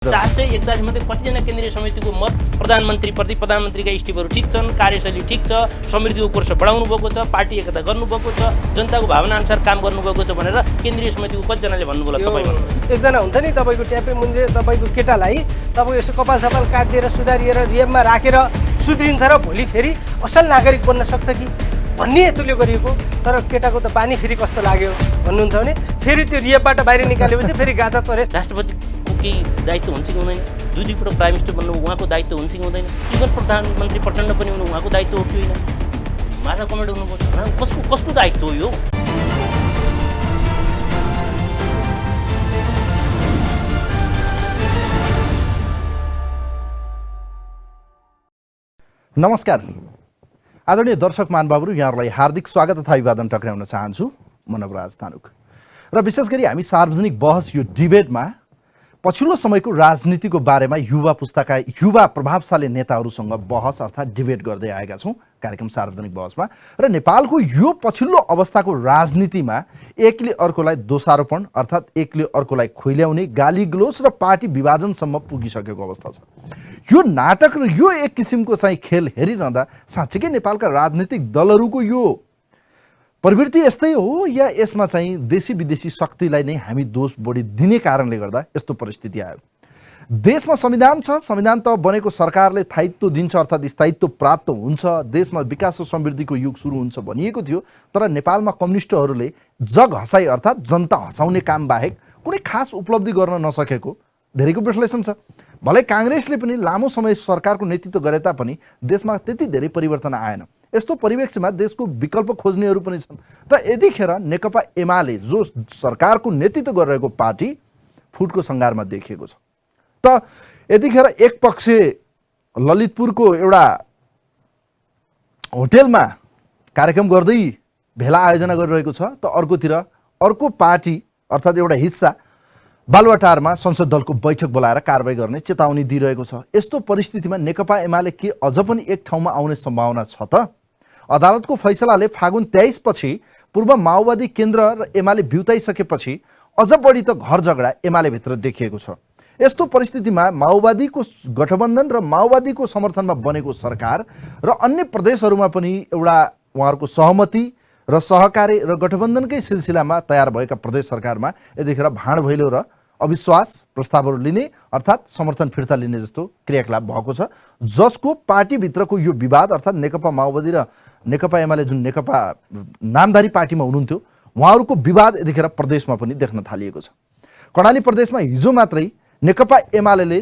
441 मध्ये कतिजना केन्द्रीय समितिको मत प्रधानमन्त्रीप्रति प्रधानमन्त्रीका स्टेपहरू ठिक छन्, कार्यशैली ठिक छ, समृद्धिको कोर्स बढाउनु भएको छ, पार्टी एकता गर्नुभएको छ, जनताको भावना अनुसार काम गर्नुभएको छ भनेर केन्द्रीय समितिको कतिजनाले भन्नुभयो तपाईँ भन्नु? एकजना हुन्छ नि तपाईँको ट्यापे मुन्जे तपाईँको केटालाई तपाईँको यसो कपाल सपाल काटिदिएर सुधारिएर रिएममा राखेर सुध्रिन्छ र भोलि फेरि असल नागरिक बन्न सक्छ कि भन्ने हेतुले गरिएको। तर केटाको त पानी फेरि कस्तो लाग्यो भन्नुहुन्छ भने फेरि त्यो रिएपबाट बाहिर निकालेपछि फेरि गाजा चरे। राष्ट्रपतिको केही दायित्व हुन्छ कि हुँदैन? दुई पटक प्राइम मिनिस्टर बन्नु उहाँको दायित्व हुन्छ कि हुँदैन? इभन प्रधानमन्त्री प्रचण्ड पनि हुनु उहाँको दायित्व हो कि होइन? माथा कमेन्ट हुनुपर्छ। कसको दायित्व हो यो? नमस्कार आदरणीय दर्शक महानुभावहरू, यहाँहरूलाई हार्दिक स्वागत तथा अभिवादन टक्राउन चाहन्छु। म नवराज तानुक र विशेष गरी हामी सार्वजनिक बहस यो डिबेटमा पछिल्लो समयको राजनीतिको बारेमा युवा पुस्ताका युवा प्रभावशाली नेताहरूसँग बहस अर्थात् डिबेट गर्दै आएका छौँ कार्यक्रम सार्वजनिक बहसमा। र नेपालको यो पछिल्लो अवस्थाको राजनीतिमा एकले अर्कोलाई दोषारोपण अर्थात् एकले अर्कोलाई खुइल्याउने, गाली गलोच र पार्टी विभाजनसम्म पुगिसकेको अवस्था छ। यो नाटक र यो एक किसिमको चाहिँ खेल हेरिरहँदा साँच्चीकै नेपालका राजनीतिक दलहरूको यो प्रवृत्ति यस्तै हो या यसमा चाहिँ देशी विदेशी शक्तिलाई नै हामी दोष बढी दिने कारणले गर्दा यस्तो परिस्थिति आयो? देशमा संविधान छ, संविधान त बनेको सरकारले स्थायित्व दिन्छ अर्थात् स्थायित्व प्राप्त हुन्छ, देशमा विकास र समृद्धिको युग सुरु हुन्छ भनिएको थियो। तर नेपालमा कम्युनिस्टहरूले जग हँसाई अर्थात् जनता हँसाउने काम बाहेक कुनै खास उपलब्धि गर्न नसकेको धेरैको विश्लेषण छ। भलै काङ्ग्रेसले पनि लामो समय सरकारको नेतृत्व गरे तापनि देशमा त्यति धेरै परिवर्तन आएन। यस्तो परिवेशमा देशको विकल्प खोज्नेहरू पनि छन्। त यतिखेर नेकपा एमाले जो सरकारको नेतृत्व गरिरहेको पार्टी फुटको सङ्घारमा देखिएको छ। त यतिखेर एक पक्ष ललितपुरको एउटा होटेलमा कार्यक्रम गर्दै भेला आयोजना गरिरहेको छ, त अर्कोतिर अर्को पार्टी अर्थात् एउटा हिस्सा बालुवाटारमा संसद दलको बैठक बोलाएर कारबाही गर्ने चेतावनी दिइरहेको छ। यस्तो परिस्थितिमा नेकपा एमाले के अझ पनि एक ठाउँमा आउने सम्भावना छ त? अदालतको फैसलाले फागुन 23 पछि पूर्व माओवादी केन्द्र र एमाले बिउताइसकेपछि अझ बढी त घर झगडा एमाले भित्र देखिएको छ। यस्तो परिस्थितिमा माओवादीको गठबन्धन र माओवादीको समर्थनमा बनेको सरकार र अन्य प्रदेशहरूमा पनि एउटा उहाँहरूको सहमति र सहकार्य र गठबन्धनकै सिलसिलामा तयार भएका प्रदेश सरकारमा यतिखेर भाँड भैलो र अविश्वास प्रस्तावहरू लिने अर्थात् समर्थन फिर्ता लिने जस्तो क्रियाकलाप भएको छ, जसको पार्टीभित्रको यो विवाद अर्थात् नेकपा माओवादी र नेकपा एमाले जुन नेकपा नामधारी पार्टीमा हुनुहुन्थ्यो उहाँहरूको विवाद यतिखेर प्रदेशमा पनि देख्न थालिएको छ। कर्णाली प्रदेशमा हिजो मात्रै नेकपा एमाले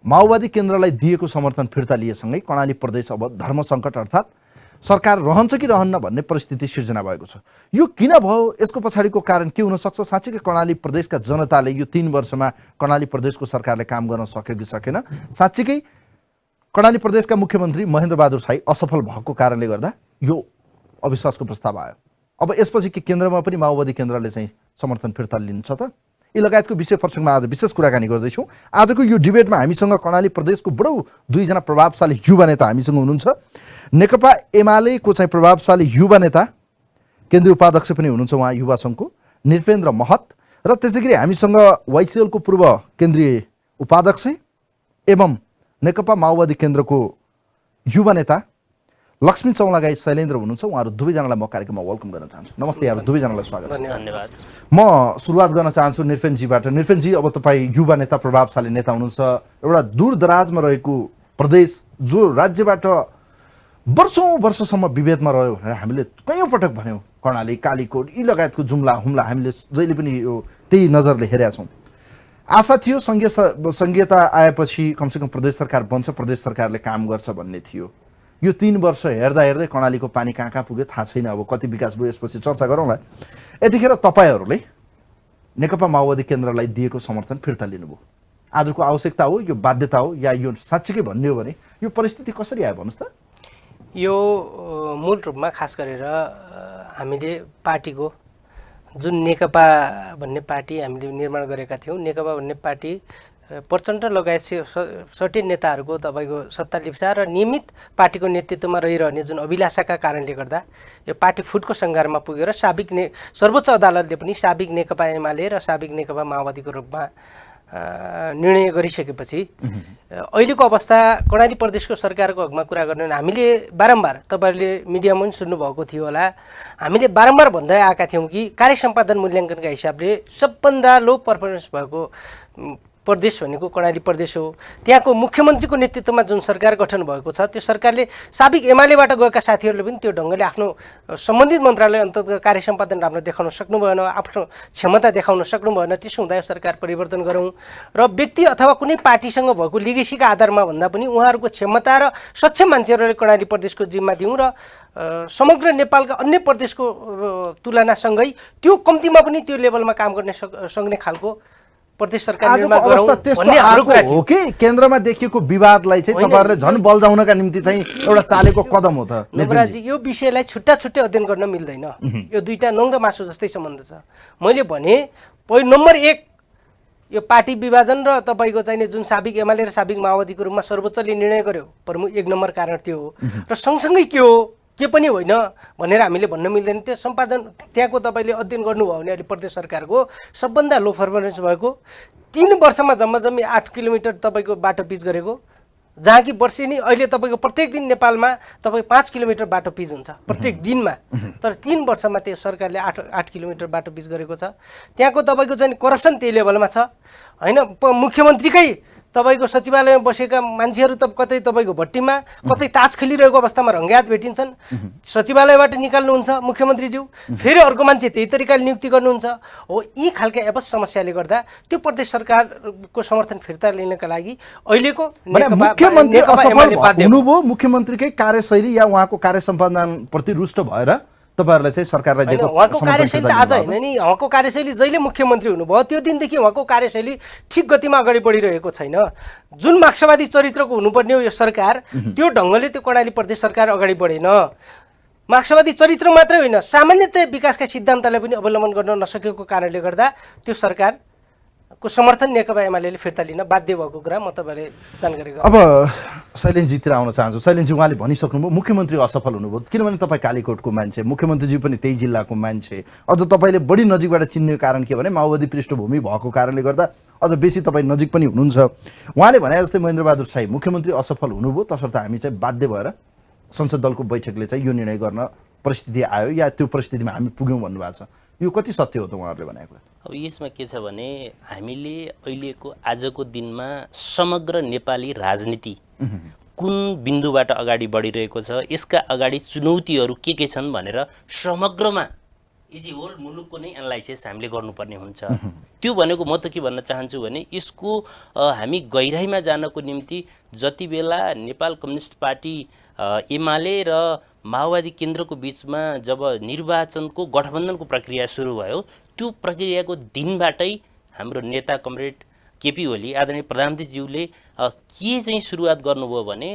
माओवादी केन्द्रलाई दिएको समर्थन फिर्ता लिएसँगै कर्णाली प्रदेश अब धर्म सङ्कट अर्थात् सरकार रहन्छ कि रहन्न भन्ने परिस्थिति सिर्जना भएको छ। यो किन भयो? यसको पछाडिको कारण के हुन सक्छ? साँच्चीकै कर्णाली प्रदेशका जनताले यो 3 वर्षमा कर्णाली प्रदेशको सरकारले काम गर्न सक्यो कि सकेन? साँच्चीकै कर्णाली प्रदेशका मुख्यमन्त्री महेन्द्र बहादुर शाही असफल भएको कारणले गर्दा यो अविश्वासको प्रस्ताव आयो। अब यसपछि के केन्द्रमा पनि माओवादी केन्द्रले चाहिँ समर्थन फिर्ता लिन्छ त? यी लगायतको विषय प्रसङ्गमा आज विशेष कुराकानी गर्दैछौँ। आजको यो डिबेटमा हामीसँग कर्णाली प्रदेशको बडो दुईजना प्रभावशाली युवा नेता हामीसँग हुनुहुन्छ। नेकपा एमालेको चाहिँ प्रभावशाली युवा नेता केन्द्रीय उपाध्यक्ष पनि हुनुहुन्छ उहाँ युवा सङ्घको निरपेन्द्र महत, र त्यसै गरी हामीसँग वाइसिएलको पूर्व केन्द्रीय उपाध्यक्ष एवं नेकपा माओवादी केन्द्रको युवा नेता लक्ष्मी चौलागाई शैलेन्द्र हुनुहुन्छ। उहाँहरू दुवैजनालाई म कार्यक्रममा वेलकम गर्न चाहन्छु। नमस्ते यहाँहरू दुवैजनालाई स्वागत छ। धन्यवाद। म सुरुवात गर्न चाहन्छु निरपेन्द्रजीबाट। निरपेन्द्रजी, अब तपाईँ युवा नेता प्रभावशाली नेता हुनुहुन्छ, एउटा दूरदराजमा रहेको प्रदेश जो राज्यबाट वर्षौँ विभेदमा रह्यो भनेर हामीले कयौँ पटक भन्यौँ। कर्णाली, कालीकोट यी लगायतको जुम्ला हुम्ला हामीले जहिले पनि यो त्यही नजरले हेरेका छौँ। आशा थियो सङ्घीयता आएपछि कमसेकम प्रदेश सरकार बन्छ, प्रदेश सरकारले काम गर्छ भन्ने थियो। यो 3 वर्ष हेर्दा हेर्दै कर्णालीको पानी कहाँ कहाँ पुग्यो थाहा छैन। अब कति विकास भयो यसपछि चर्चा गरौँला। यतिखेर तपाईँहरूले नेकपा माओवादी केन्द्रलाई दिएको समर्थन फिर्ता लिनुभयो। आजको आवश्यकता हो, यो बाध्यता हो, या यो साँच्चीकै भन्ने हो भने यो परिस्थिति कसरी आयो भन्नुहोस् त? यो मूल रूपमा खास गरेर हामीले पार्टीको जुन नेकपा भन्ने पार्टी हामीले निर्माण गरेका थियौँ, नेकपा भन्ने पार्टी प्रचण्ड लगायत सर्टेन नेताहरूको तपाईँको सत्ता लिप्सा र नियमित पार्टीको नेतृत्वमा रहिरहने जुन अभिलाषाका कारणले गर्दा यो पार्टी फुटको सङ्घारमा पुग्यो र सर्वोच्च अदालतले पनि साबिक नेकपा एमाले र साबिक नेकपा माओवादीको रूपमा निर्णय गरिसकेपछि अहिलेको अवस्था कर्णाली प्रदेशको सरकारको हकमा कुरा गर्ने भने हामीले बारम्बार तपाईँहरूले मिडियामा पनि सुन्नुभएको थियो होला, हामीले बारम्बार भन्दै आएका थियौँ कि कार्य सम्पादन मूल्याङ्कनका हिसाबले सबभन्दा लो पर्फर्मेन्स भएको प्रदेश भनेको कर्णाली प्रदेश हो। त्यहाँको मुख्यमन्त्रीको नेतृत्वमा जुन सरकार गठन भएको छ त्यो सरकारले साबिक एमालेबाट गएका साथीहरूले पनि त्यो ढङ्गले आफ्नो सम्बन्धित मन्त्रालय अन्तर्गत कार्य सम्पादन राम्रो देखाउन सक्नु भएन, आफ्नो क्षमता देखाउन सक्नु भएन। त्यसो हुँदा यो सरकार परिवर्तन गरौँ र व्यक्ति अथवा कुनै पार्टीसँग भएको लिगेसीका आधारमा भन्दा पनि उहाँहरूको क्षमता र सक्षम मान्छेहरूले कर्णाली प्रदेशको जिम्मा दिउँ र समग्र नेपालका अन्य प्रदेशको तुलनासँगै त्यो कम्तीमा पनि त्यो लेभलमा काम गर्ने सक्ने खालको प्रदेश सरकार निर्माण गरौँ भन्ने हाम्रो कुरा हो कि केन्द्रमा देखिएको विवादलाई चाहिँ तपाईहरुले झन् बल्झाउनका निम्ति चाहिँ एउटा चालेको कदम हो त? नवराजी, यो विषयलाई छुट्टा छुट्टै अध्ययन गर्न मिल्दैन। यो दुईटा नङ र मासु जस्तै सम्बन्ध छ। मैले भने नम्बर 1 यो पार्टी विभाजन र तपाईको चाहिँ जुन साबिक एमाले र साबिक माओवादीको रूपमा सर्वोच्चले निर्णय गर्यो, प्रमुख 1 नम्बर कारण त्यो हो। र सँगसँगै के हो के पनि होइन भनेर हामीले भन्न मिल्दैन। त्यो सम्पादन त्यहाँको तपाईँले अध्ययन गर्नुभयो भने अहिले प्रदेश सरकारको सबभन्दा लो पर्फर्मेन्स भएको 3 वर्षमा जम्मा 8 किलोमिटर तपाईँको बाटो पिच गरेको, जहाँ कि वर्षेनी अहिले तपाईँको प्रत्येक दिन नेपालमा तपाईँ 5 किलोमिटर बाटो पिच हुन्छ प्रत्येक दिनमा। तर 3 वर्षमा त्यो सरकारले 8 किलोमिटर बाटो पिच गरेको छ। त्यहाँको तपाईँको चाहिँ करप्सन त्यही लेभलमा छ होइन। मुख्यमन्त्रीकै तपाईको सचिवालयमा बसेका मान्छेहरू त कतै तपाईको भट्टीमा कतै ताज खेलिरहेको अवस्थामा रङ्ग्यात भेटिन्छन्। सचिवालयबाट निकाल्नुहुन्छ मुख्यमन्त्रीज्यू, फेरि अर्को मान्छे त्यही तरिकाले नियुक्ति गर्नुहुन्छ। हो, यी खालका एवं समस्याले गर्दा त्यो प्रदेश सरकारको समर्थन फिर्ता लिनका लागि अहिलेको मुख्यमन्त्री असफल हुनुभयो। मुख्यमन्त्रीकै कार्यशैली या उहाँको कार्य सम्पादन प्रति रुष्ट भएर तपाईहरुले चाहिँ सरकारलाई दिएको उहाँको कार्यशैली त आज होइन नि। उहाँको कार्यशैली जहिले मुख्यमन्त्री हुनुभयो त्यो दिनदेखि उहाँको कार्यशैली ठिक गतिमा अगाडि बढिरहेको छैन। जुन मार्क्सवादी चरित्रको हुनुपर्ने हो यो सरकार, त्यो ढङ्गले त्यो कर्णाली प्रदेश सरकार अगाडि बढेन। मार्क्सवादी चरित्र मात्रै होइन, सामान्यतया विकासका सिद्धान्तलाई पनि अवलम्बन गर्न नसकेको कारणले गर्दा त्यो सरकारको समर्थन नेकपा एमाले फिर्ता लिन बाध्य भएको कुरा म तपाईँले जानकारी गराउँछु। अब शैलेन्द्रजीतिर आउन चाहन्छु। शैलेन्द्रजी, उहाँले भनिसक्नुभयो मुख्यमन्त्री असफल हुनुभयो, किनभने तपाईँ कालीकोटको मान्छे, मुख्यमन्त्रीजी पनि त्यही जिल्लाको मान्छे, अझ तपाईँले बढी नजिकबाट चिन्ने कारण के भने माओवादी पृष्ठभूमि भएको कारणले गर्दा अझ बेसी तपाईँ नजिक पनि हुनुहुन्छ। उहाँले भने जस्तै महेन्द्रबहादुर शाही मुख्यमन्त्री असफल हुनुभयो, तसर्थ हामी चाहिँ बाध्य भएर संसद दलको बैठकले चाहिँ यो निर्णय गर्न परिस्थिति आयो या त्यो परिस्थितिमा हामी पुग्यौँ भन्नुभएको छ। यो कति सत्य हो त उहाँहरूले भनेको? अब यसमा के छ भने हामीले अहिलेको आजको दिनमा समग्र नेपाली राजनीति कुन बिन्दुबाट अगाडि बढिरहेको छ, यसका अगाडि चुनौतीहरू के छन् भनेर समग्रमा एज होल मुलुकको नै एनालाइसिस हामीले गर्नुपर्ने हुन्छ। त्यो भनेको म त के भन्न चाहन्छु भने यसको हामी गहिराइमा जानको निम्ति जति बेला नेपाल कम्युनिस्ट पार्टी एमाले र माओवादी केन्द्रको बीचमा जब निर्वाचनको गठबन्धनको प्रक्रिया सुरु भयो, त्यो प्रक्रियाको दिनबाटै हाम्रो नेता कमरेड केपी ओली आदरणीय प्रधानमन्त्रीज्यूले के चाहिँ सुरुवात गर्नुभयो भने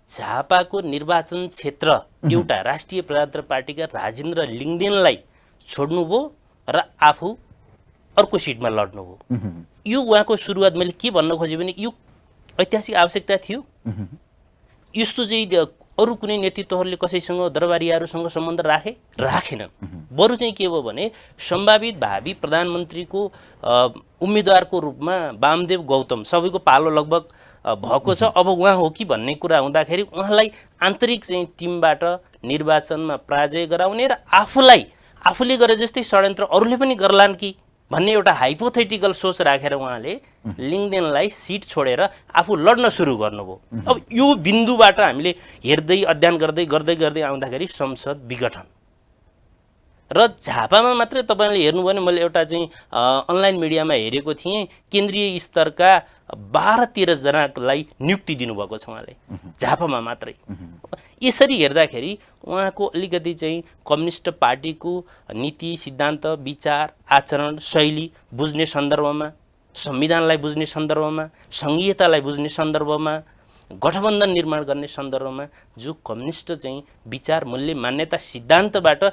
झापाको निर्वाचन क्षेत्र एउटा राष्ट्रिय प्रजातन्त्र पार्टीका राजेन्द्र लिङ्गदेनलाई छोड्नुभयो र आफू अर्को सिटमा लड्नुभयो। यो उहाँको सुरुवात मैले के भन्न खोजेँ भने यो ऐतिहासिक आवश्यकता थियो। यस्तो चाहिँ अरू कुनै नेतृत्वहरूले कसैसँग दरबारियाहरूसँग सम्बन्ध राखेनन्। बरु चाहिँ के भयो भने सम्भावित भावी प्रधानमन्त्रीको उम्मेदवारको रूपमा वामदेव गौतम सबैको पालो लगभग भएको छ। अब उहाँ हो कि भन्ने कुरा हुँदाखेरि उहाँलाई आन्तरिक चाहिँ टिमबाट निर्वाचनमा पराजय गराउने र आफूले गरे जस्तै षड्यन्त्र अरूले पनि गर्लान् कि भन्ने एउटा हाइपोथेटिकल सोच राखेर उहाँले लिङ्गदेनलाई सिट छोडेर आफू लड्न सुरु गर्नुभयो। अब यो बिन्दुबाट हामीले हेर्दै अध्ययन गर्दै आउँदाखेरि संसद विघटन र झापामा मात्रै तपाईँले हेर्नुभयो भने मैले एउटा चाहिँ अनलाइन मिडियामा हेरेको थिएँ, केन्द्रीय स्तरका 12-13 जनालाई नियुक्ति दिनुभएको छ उहाँले झापामा मात्रै। यसरी हेर्दाखेरि उहाँको अलिकति चाहिँ कम्युनिस्ट पार्टीको नीति सिद्धान्त विचार आचरण शैली बुझ्ने सन्दर्भमा, संविधानलाई बुझ्ने सन्दर्भमा, सङ्घीयतालाई बुझ्ने सन्दर्भमा गठबन्धन निर्माण गर्ने सन्दर्भमा जो कम्युनिस्ट चाहिँ विचार मूल्य मान्यता सिद्धान्तबाट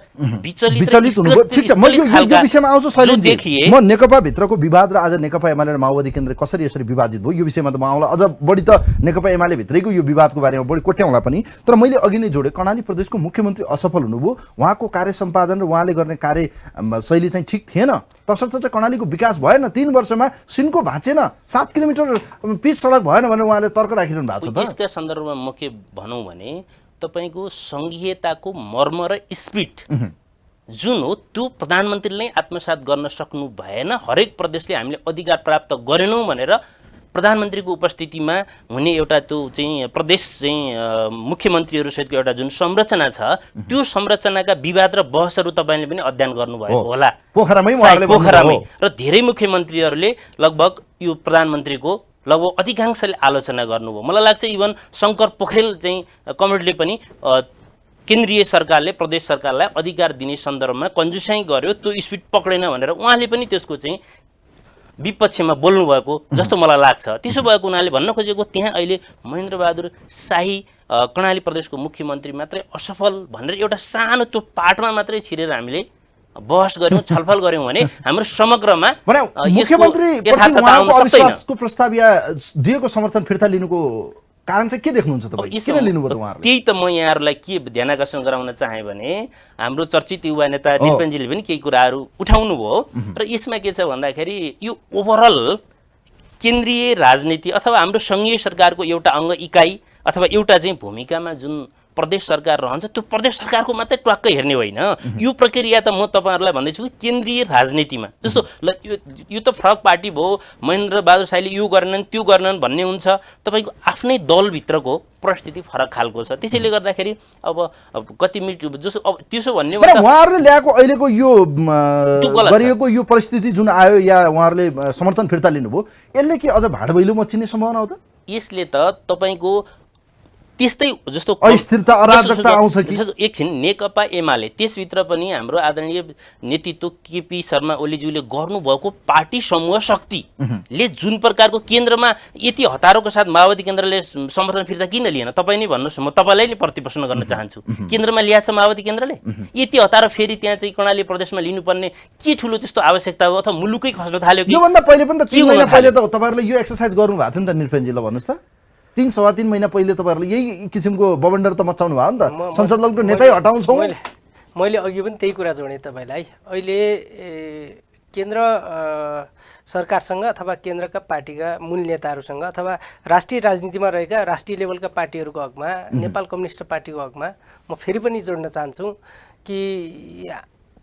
विचलित हुनुभयो। ठिक छ, म यो विषयमा आउँछु शैलेन्द्रजी। म नेकपा भित्रको विवाद र आज नेकपा एमाले र माओवादी केन्द्र कसरी यसरी विभाजित भयो यो विषयमा त म आउँला। अझ बढी त नेकपा एमाले भित्रैको यो विवादको बारेमा बढी कोट्याउँला पनि। तर मैले अघि नै जोडेँ, कर्णाली प्रदेशको मुख्यमन्त्री असफल हुनुभयो, उहाँको कार्य सम्पादन र उहाँले गर्ने कार्य शैली चाहिँ ठिक थिएन, तसर्थ चाहिँ कर्णालीको विकास भएन। 3 वर्षमा सिन्को भाँचेन, 7 किलोमिटर पिच सडक भएन भनेर उहाँले तर्क राखिरहनु भएको छ। यसका सन्दर्भमा म के भनौँ भने तपाईँको सङ्घीयताको मर्म र स्पिड जुन हो त्यो प्रधानमन्त्रीले आत्मसात गर्न सक्नु भएन। हरेक प्रदेशले हामीले अधिकार प्राप्त गरेनौँ भनेर प्रधानमन्त्रीको उपस्थितिमा हुने एउटा त्यो चाहिँ प्रदेश चाहिँ मुख्यमन्त्रीहरूसहितको एउटा जुन संरचना छ त्यो संरचनाका विवाद र बहसहरू तपाईँले पनि अध्ययन गर्नुभएको होला पोखरामै। र धेरै मुख्यमन्त्रीहरूले लगभग यो प्रधानमन्त्रीको लगभग अधिकांशले आलोचना गर्नुभयो। मलाई लाग्छ इभन शङ्कर पोखरेल चाहिँ कमरेडले पनि केन्द्रीय सरकारले प्रदेश सरकारलाई अधिकार दिने सन्दर्भमा कन्जुसाइ गर्यो, त्यो स्पिड पक्रेन भनेर उहाँले पनि त्यसको चाहिँ विपक्षमा बोल्नु भएको जस्तो मलाई लाग्छ। त्यसो भएको हुनाले भन्न खोजेको त्यहाँ अहिले महेन्द्र बहादुर शाही कर्णाली प्रदेशको मुख्यमन्त्री मात्रै असफल भनेर एउटा सानो त्यो पाठमा मात्रै छिरेर हामीले बहस गर्यौँ, छलफल गर्यौँ भने हाम्रो समग्रमा मुख्यमन्त्री अविश्वासको प्रस्ताव या दिएको समर्थन फिर्ता लिनुको कारण चाहिँ के देख्नुहुन्छ तपाईँ? किन लिनुभयो त उहाँहरूले? त्यही त म यहाँहरूलाई के ध्यान आकर्षण गराउन चाहेँ भने हाम्रो चर्चित युवा नेता निरञ्जनले पनि केही कुराहरू उठाउनु भयो र यसमा के छ भन्दाखेरि यो ओभरअल केन्द्रीय राजनीति अथवा हाम्रो सङ्घीय सरकारको एउटा अङ्ग इकाइ अथवा एउटा चाहिँ भूमिकामा जुन प्रदेश सरकार रहन्छ त्यो प्रदेश सरकारको मात्रै ट्वाक्कै हेर्ने होइन। यो प्रक्रिया त म तपाईँहरूलाई भन्दैछु कि केन्द्रीय राजनीतिमा जस्तो यो त फरक पार्टी भयो, महेन्द्र बहादुर शाहीले यो गरेनन् त्यो गरेनन् भन्ने हुन्छ, तपाईँको आफ्नै दलभित्रको परिस्थिति फरक खालको छ। त्यसैले गर्दाखेरि अब कति मिनट जस्तो अब त्यसो भन्ने उहाँहरूले ल्याएको अहिलेको यो गरिएको यो परिस्थिति जुन आयो या उहाँहरूले समर्थन फिर्ता लिनुभयो यसले के अझ भाडभैलो मचिने सम्भावना हो त? यसले त तपाईँको त्यस्तै जस्तो अस्थिरता अराजकता आउँछ कि एकछिन नेकपा एमाले त्यसभित्र पनि हाम्रो आदरणीय नेतृत्व केपी शर्मा ओलीज्यूले गर्नुभएको पार्टी समूह शक्तिले जुन प्रकारको केन्द्रमा यति हतारोको साथ माओवादी केन्द्रले समर्थन फिर्ता किन लिएन तपाईँ नै भन्नुहोस्, म तपाईँलाई नै प्रतिप्रश्न गर्न चाहन्छु। केन्द्रमा ल्याएछ माओवादी केन्द्रले, यति हतारो फेरि त्यहाँ चाहिँ कर्णाली प्रदेशमा लिनुपर्ने के ठुलो त्यस्तो आवश्यकता हो अथवा मुलुकै खस्न थाल्यो कि? योभन्दा पहिले पनि त 3 महिना पहिले त तपाईँहरूले यो एक्सर्साइज गर्नु भएको थियो नि त निरपेनजीलाई, भन्नुहोस् त। 3-3.5 महिना पहिले तपाईँहरूले यही किसिमको बवन्डर त मचाउनु भयो नि त, संसद दलको नेतै हटाउँछौँ। मैले अघि पनि त्यही कुरा जोडेँ तपाईँलाई। अहिले केन्द्र सरकारसँग अथवा केन्द्रका पार्टीका मूल नेताहरूसँग अथवा राष्ट्रिय राजनीतिमा रहेका राष्ट्रिय लेभलका पार्टीहरूको हकमा नेपाल कम्युनिस्ट पार्टीको हकमा म फेरि पनि जोड्न चाहन्छु कि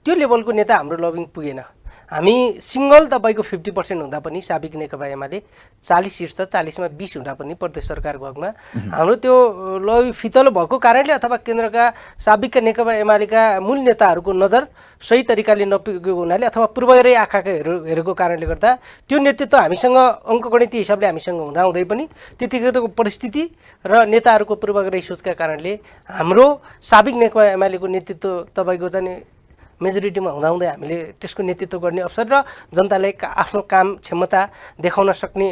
त्यो लेभलको नेता हाम्रो लबिङ पुगेन। हामी सिङ्गल तपाईँको 50% हुँदा पनि साबिक नेकपा एमाले 40 सिट छ, 40 मा 20 हुँदा पनि प्रदेश सरकारको हकमा हाम्रो त्यो लबी फितलो भएको कारणले अथवा केन्द्रका साबिक नेकपा एमालेका मूल नेताहरूको नजर सही तरिकाले नपुगेको हुनाले अथवा पूर्वरै आँखाका हेरेको कारणले गर्दा त्यो नेतृत्व हामीसँग अङ्कगणितीय हिसाबले हामीसँग हुँदाहुँदै पनि त्यतिखेरको परिस्थिति र नेताहरूको पूर्वग्रही सोचका कारणले हाम्रो साबिक नेकपा एमालेको नेतृत्व तपाईँको चाहिँ मेजोरिटीमा हुँदाहुँदै हामीले त्यसको नेतृत्व गर्ने अवसर र जनतालाई आफ्नो काम क्षमता देखाउन सक्ने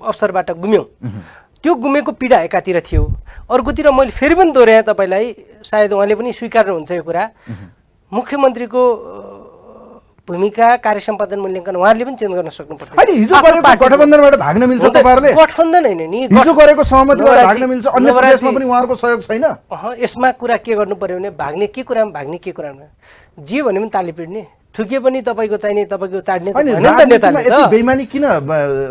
अवसरबाट गुम्यौँ। त्यो गुमेको पीडा एकातिर थियो, अर्कोतिर मैले फेरि पनि दोहोऱ्याएँ तपाईँलाई, सायद उहाँले पनि स्वीकार्नुहुन्छ यो कुरा, मुख्यमन्त्रीको भूमिका कार्य सम्पादन मूल्याङ्कन उहाँहरूले पनि चेन्ज गर्न सक्नु पर्छ। हिजो गरेको गठबन्धनबाट भाग्न मिल्छ तपाईँहरूले? गठबन्धन होइन नि, हिजो गरेको सहमतिबाट भाग्न मिल्छ, अन्य प्रदेशमा पनि उहाँहरूको सहयोग छैन। यसमा कुरा के गर्नु पर्यो भने भाग्ने के कुरामा भाग्ने के कुरामा जे भने पनि ताली पिट्ने, थुके पनि तपाईँको चाहिने तपाईँको चाड्ने त हैन त नेताले। यति बेइमानी किन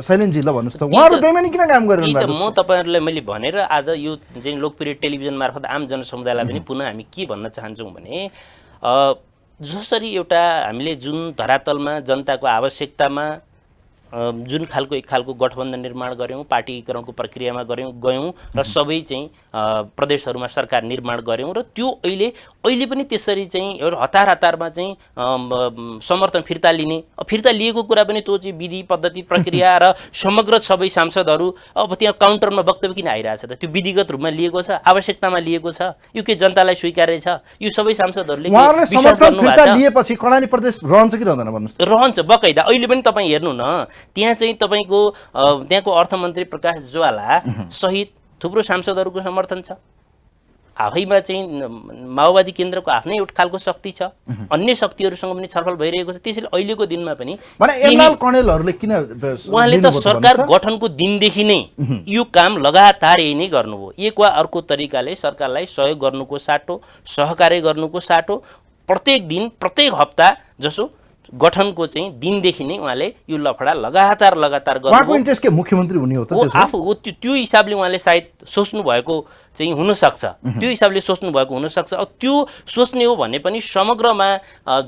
शैलेन्द्रजी ल भन्नुहोस् त, उहाँहरू बेइमानी किन काम गरिरहनु भएको छ? म तपाईँहरूलाई मैले भनेर आज यो चाहिँ लोकप्रिय टेलिभिजन मार्फत आम जनसमुदायलाई पनि पुनः हामी के भन्न चाहन्छौँ भने जसरी एउटा हामीले जुन धरातलमा जनताको आवश्यकतामा जुन खालको एक खालको गठबन्धन निर्माण गऱ्यौँ, पार्टीकरणको प्रक्रियामा गयौँ र सबै चाहिँ प्रदेशहरूमा सरकार निर्माण गऱ्यौँ र त्यो अहिले पनि त्यसरी चाहिँ एउटा हतारमा चाहिँ समर्थन फिर्ता लिएको कुरा पनि त्यो चाहिँ विधि पद्धति प्रक्रिया र समग्र सबै सांसदहरू अब त्यहाँ काउन्टरमा वक्तव्य किन आइरहेछ त? त्यो विधिगत रूपमा लिएको छ, आवश्यकतामा लिएको छ, यो के जनतालाई स्वीकार्य छ? यो सबै सांसदहरूले समर्थन फिर्ता लिएपछि कर्णाली प्रदेश रहन्छ कि रहँदैन भन्नुहोस्? रहन्छ बकाइदा। अहिले पनि तपाईँ हेर्नु न, त्यहाँ चाहिँ तपाईँको त्यहाँको अर्थमन्त्री प्रकाश ज्वाला सहित थुप्रो सांसदहरूको समर्थन छ, आफैमा चाहिँ माओवादी केन्द्रको आफ्नै एउटा खालको शक्ति छ, अन्य शक्तिहरूसँग पनि छलफल भइरहेको छ। त्यसैले अहिलेको दिनमा पनि भने एमलाल कणेलहरूले किन उहाँले त सरकार गठनको दिनदेखि नै यो काम लगातार यही नै गर्नुभयो। एक वा अर्को तरिकाले सरकारलाई सहयोग गर्नुको साटो, सहकार्य गर्नुको साटो प्रत्येक दिन प्रत्येक हप्ता जसो गठनको चाहिँ दिनदेखि नै उहाँले यो लफडा लगातार उहाँको गर्नुभयो। इन्ट्रेस्ट के मुख्यमन्त्री हुने हो त हो त्यसो? आफू हो त्यो हिसाबले उहाँले सायद सोच्नु भएको चाहिँ हुनसक्छ, त्यो हिसाबले सोच्नु भएको हुनसक्छ। अब त्यो सोच्ने हो भने पनि समग्रमा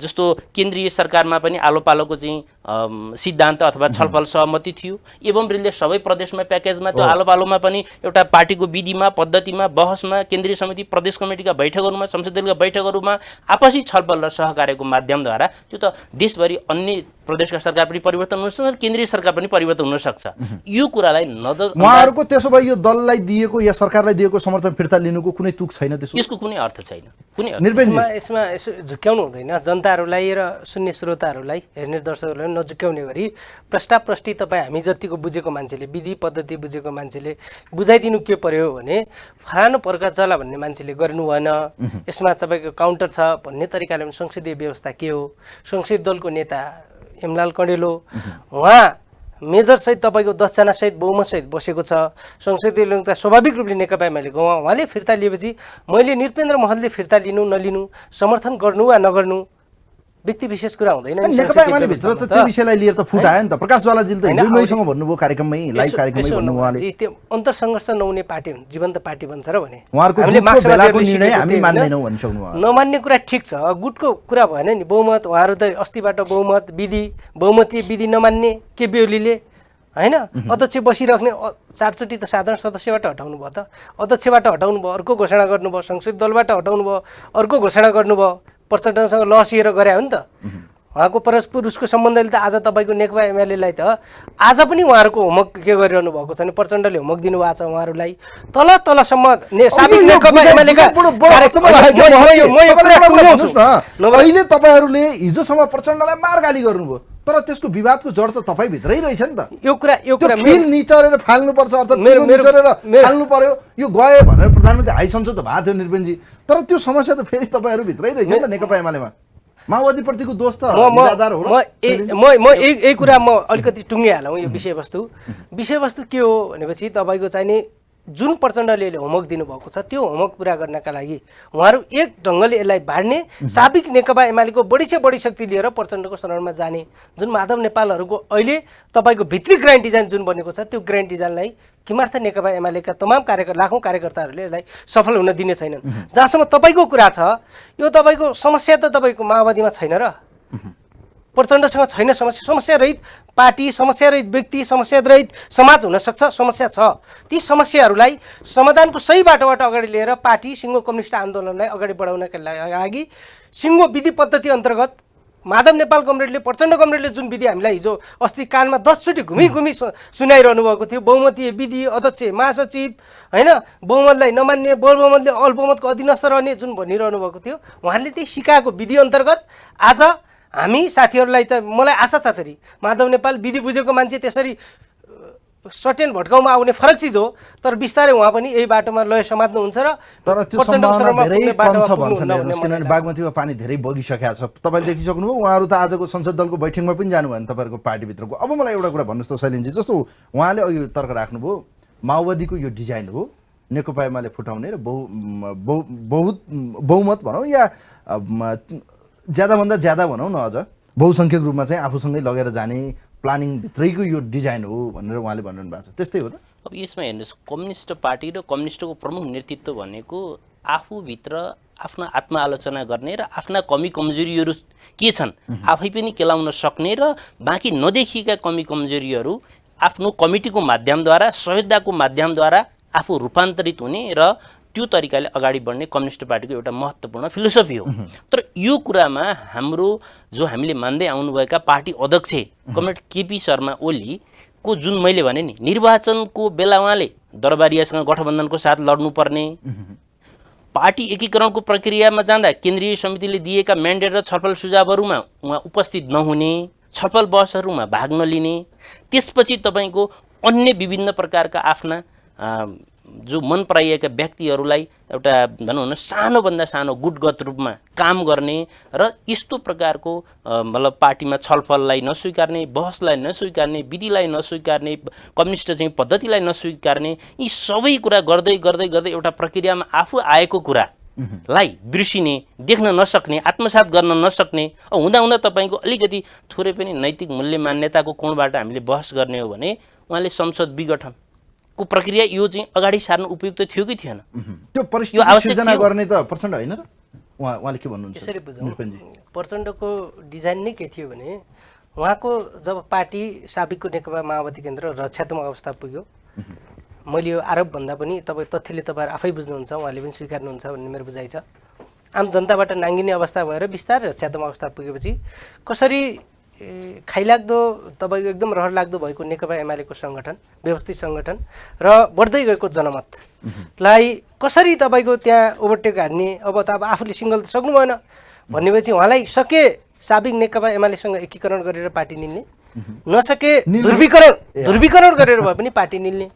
जस्तो केन्द्रीय सरकारमा पनि आलो पालोको चाहिँ सिद्धान्त अथवा छलफल सहमति थियो, एवं रिलले सबै प्रदेशमा प्याकेजमा त्यो आलो पालोमा पनि एउटा पार्टीको विधिमा पद्धतिमा बहसमा केन्द्रीय समिति प्रदेश कमिटीका बैठकहरूमा संसदीय बैठकहरूमा आपसी छलफल र सहकार्यको माध्यमद्वारा त्यो त देशभरि अन्य प्रदेशका सरकार पनि परिवर्तन हुन सक्छ, केन्द्रीय सरकार पनि परिवर्तन हुन सक्छ। यो कुरालाई नजर उहाँहरूको त्यसो भए यो दललाई दिएको या सरकारलाई दिएको समर्थन फिर्ता लिनुको कुनै तुक छैन त्यसो? यसको कुनै अर्थ छैन, कुनै अर्थ निर्पेनजी यसमा यसो झुक्याउनु हुँदैन। जनताहरूलाई र सुन्ने श्रोताहरूलाई, हेर्ने दर्शकहरूलाई नझुक्याउने गरी प्रष्टि तपाईँ हामी जतिको बुझेको मान्छेले, विधि पद्धति बुझेको मान्छेले बुझाइदिनु के पर्यो भने फलानु पर्का चला भन्ने मान्छेले गर्नु भएन, यसमा तपाईँको काउन्टर छ भन्ने तरिकाले पनि संसदीय व्यवस्था के हो, संसदीय दलको नेता एमलाल कणेल हो, उहाँ मेजरसहित तपाईँको 10 जनासहित बहुमतसहित बसेको छ। संसदीय लोकता स्वाभाविक रूपले नेकपा एमालेको उहाँले फिर्ता लिएपछि मैले निरपेन्द्र महलले फिर्ता लिनु नलिनु, समर्थन गर्नु वा नगर्नु व्यक्ति विशेष कुरा हुँदैन। नेकपा एमाले भित्र त त्यो विषयलाई लिएर त फुट आयो नि त। प्रकाश ज्वालाजीले त हिजो मैसँग भन्नुभयो कार्यक्रममै, लाइभ कार्यक्रममै भन्नुभयो उहाँले त्यो अन्तरसङ्घर्ष नहुने पार्टी हुन्, जीवन्त पार्टी बन्छ र भने उहाँहरूको गुटको बेलाको निर्णय हामी मान्दैनौँ भनिसक्नु भयो। नमान्ने कुरा ठिक छ, गुटको कुरा भएन नि। बहुमत उहाँहरू त अस्तिबाट बहुमत विधि बहुमतीय विधि नमान्ने केपी ओलीले होइन, अध्यक्ष बसिराख्ने 4 चोटि त साधारण सदस्यबाट हटाउनु भयो, त अध्यक्षबाट हटाउनु भयो, अर्को घोषणा गर्नुभयो, संसदीय दलबाट हटाउनु भयो, अर्को घोषणा गर्नुभयो, प्रचण्डसँग लसिएर गरे हो नि त। उहाँको परस्पर उसको सम्बन्धले त आज तपाईँको नेकपा एमालेलाई त आज पनि उहाँहरूको होमवर्क के गरिरहनु भएको छ भने प्रचण्डले होमवर्क दिनुभएको छ उहाँहरूलाई तल तलसम्म साबिक नेकपा एमालेका। अहिले तपाईँहरूले हिजोसम्म प्रचण्डलाई मारगाली गर्नुभयो, तर त्यसको विवादको जड त तपाईँभित्रै रहेछ नि त। यो कुरा फिल निचरेर फाल्नुपर्छ, अर्थात् निचरेर फाल्नु पर्यो। यो गयो भनेर प्रधानमन्त्री हाई संसद भएको थियो निर्पेनजी, तर त्यो समस्या त फेरि तपाईँहरूभित्रै रहेछ नि त नेकपा एमालेमा। माओवादीप्रतिको दोष त निराधार हो। म यही कुरा म अलिकति टुङ्गिहालौँ। यो विषयवस्तु के हो भनेपछि तपाईँको चाहिने जुन प्रचण्डले होमवर्क दिनुभएको छ त्यो होमवर्क पुरा गर्नका लागि उहाँहरू एक ढङ्गले यसलाई बाँड्ने, साबिक नेकपा एमालेको बढी से बढी शक्ति लिएर प्रचण्डको शरणमा जाने, जुन माधव नेपालहरूको अहिले तपाईँको भित्री ग्रान्ड डिजाइन जुन बनेको छ त्यो ग्रान्ड डिजाइनलाई किमार्थ नेकपा एमालेका तमाम लाखौँ कार्यकर्ताहरूले यसलाई सफल हुन दिने छैनन्। जहाँसम्म तपाईँको कुरा छ, यो तपाईँको समस्या त तपाईँको माओवादीमा छैन र प्रचण्डसँग छैन समस्या। समस्या रहित पार्टी, समस्या रहित व्यक्ति, समस्या रहित समाज हुनसक्छ, समस्या छ। ती समस्याहरूलाई समाधानको सही बाटोबाट अगाडि लिएर पार्टी सिङ्गो कम्युनिस्ट आन्दोलनलाई अगाडि बढाउनका लागि सिङ्गो विधि पद्धति अन्तर्गत माधव नेपाल कमरेडले, प्रचण्ड कमरेडले जुन विधि हामीलाई हिजो अस्ति कानमा 10 चोटि घुमी सुनाइरहनु भएको थियो, बहुमतीय विधि, अध्यक्ष महासचिव होइन, बहुमतलाई नमान्ने, बहुमतले अल्पमतको अधीनस्थ रहने जुन भनिरहनु भएको थियो, उहाँहरूले त्यही सिकाएको विधि अन्तर्गत आज हामी साथीहरूलाई चाहिँ मलाई आशा छ फेरि माधव नेपाल विधि बुझेको मान्छे त्यसरी सर्टेन भट्काउमा आउने फरक चिज हो, तर बिस्तारै उहाँ पनि यही बाटोमा लय समात्नुहुन्छ र तर त्यो सम्भावना धेरै कम छ भन्छन् हेर्नुहोस्, किनभने बागमतीमा पानी धेरै बगिसकेको छ। तपाईँले देखिसक्नुभयो, उहाँहरू त आजको संसद दलको बैठकमा पनि जानुभयो नि तपाईँहरूको पार्टीभित्रको। अब मलाई एउटा कुरा भन्नुहोस् त शैलेनजी, जस्तो उहाँले अघि तर्क राख्नुभयो माओवादीको यो डिजाइन हो नेकपा एमाले फुटाउने र बहुमत भनौँ या ज्यादाभन्दा ज्यादा भनौँ न, अझ बहुसङ्ख्यक रूपमा चाहिँ आफूसँगै लगेर जाने प्लानिङ भित्रैको यो डिजाइन हो भनेर उहाँले भनिरहनु भएको छ। त्यस्तै हो त? अब यसमा हेर्नुहोस्, कम्युनिस्ट पार्टी र कम्युनिस्टको प्रमुख नेतृत्व भनेको आफूभित्र आफ्नो आत्मआलोचना गर्ने र आफ्ना कमी कमजोरीहरू के छन् आफै पनि केलाउन सक्ने र बाँकी नदेखिएका कमी कमजोरीहरू आफ्नो कमिटीको माध्यमद्वारा, संहिताको माध्यमद्वारा आफू रूपान्तरित हुने र त्यो तरिकाले अगाडि बढ्ने कम्युनिस्ट पार्टीको एउटा महत्त्वपूर्ण फिलोसफी हो। तर यो कुरामा हाम्रो जो हामीले मान्दै आउनुभएका पार्टी अध्यक्ष कमरेड केपी शर्मा ओलीको जुन मैले भने नि निर्वाचनको बेला उहाँले दरबारियासँग गठबन्धनको साथ लड्नुपर्ने, पार्टी एकीकरणको प्रक्रियामा जाँदा केन्द्रीय समितिले दिएका म्यान्डेट र छलफल सुझावहरूमा उहाँ उपस्थित नहुने, छलफल बहसहरूमा भाग नलिने, त्यसपछि तपाईँको अन्य विभिन्न प्रकारका आफ्ना जो मन पराइएका व्यक्तिहरूलाई एउटा भनौँ न सानोभन्दा सानो गुटगत रूपमा काम गर्ने र यस्तो प्रकारको मतलब पार्टीमा छलफललाई नस्वीकार्ने, बहसलाई नस्वीकार्ने, विधिलाई नस्वीकार्ने, कम्युनिस्ट चाहिँ पद्धतिलाई नस्वीकार्ने, यी सबै कुरा गर्दै गर्दै गर्दै एउटा प्रक्रियामा आफू आएको कुरा लाई बिर्सिने, देख्न नसक्ने, आत्मसात गर्न नसक्ने, हुँदा हुँदा तपाईँको अलिकति थोरै पनि नैतिक मूल्य मान्यताको कोणबाट हामीले बहस गर्ने हो भने उहाँले संसद विघटनको प्रक्रिया यो चाहिँ अगाडि सार्नु उपयुक्त थियो कि थिएन? त्यो परिस्थिति सिर्जना गर्ने त प्रचण्ड होइन र? उहाँले के भन्नुहुन्छ? यसरी बुझौँ, प्रचण्डको डिजाइन नै के थियो भने उहाँको जब पार्टी साबिकको नेकपा माओवादी केन्द्र रक्षात्मक अवस्था पुग्यो, मैले यो आरोप भन्दा पनि तपाईँ तथ्यले तपाईँहरू आफै बुझ्नुहुन्छ, उहाँले पनि स्वीकार्नुहुन्छ भन्ने मेरो बुझाइ छ। आम जनताबाट नाङ्गिने अवस्था भएर बिस्तारै रक्षात्मक अवस्था पुगेपछि कसरी खाइलाग्दो तपाईँको एकदम रहर लाग्दो भएको नेकपा एमालेको सङ्गठन, व्यवस्थित सङ्गठन र बढ्दै गएको जनमतलाई कसरी तपाईँको त्यहाँ ओभरटेक हान्ने, अब त अब आफूले सिङ्गल त सक्नु भएन भनेपछि उहाँलाई सके साबिक नेकपा एमालेसँग एकीकरण गरेर पार्टी निल्ने, नसके ध्रुवीकरण गरेर भए पनि पार्टी निल्ने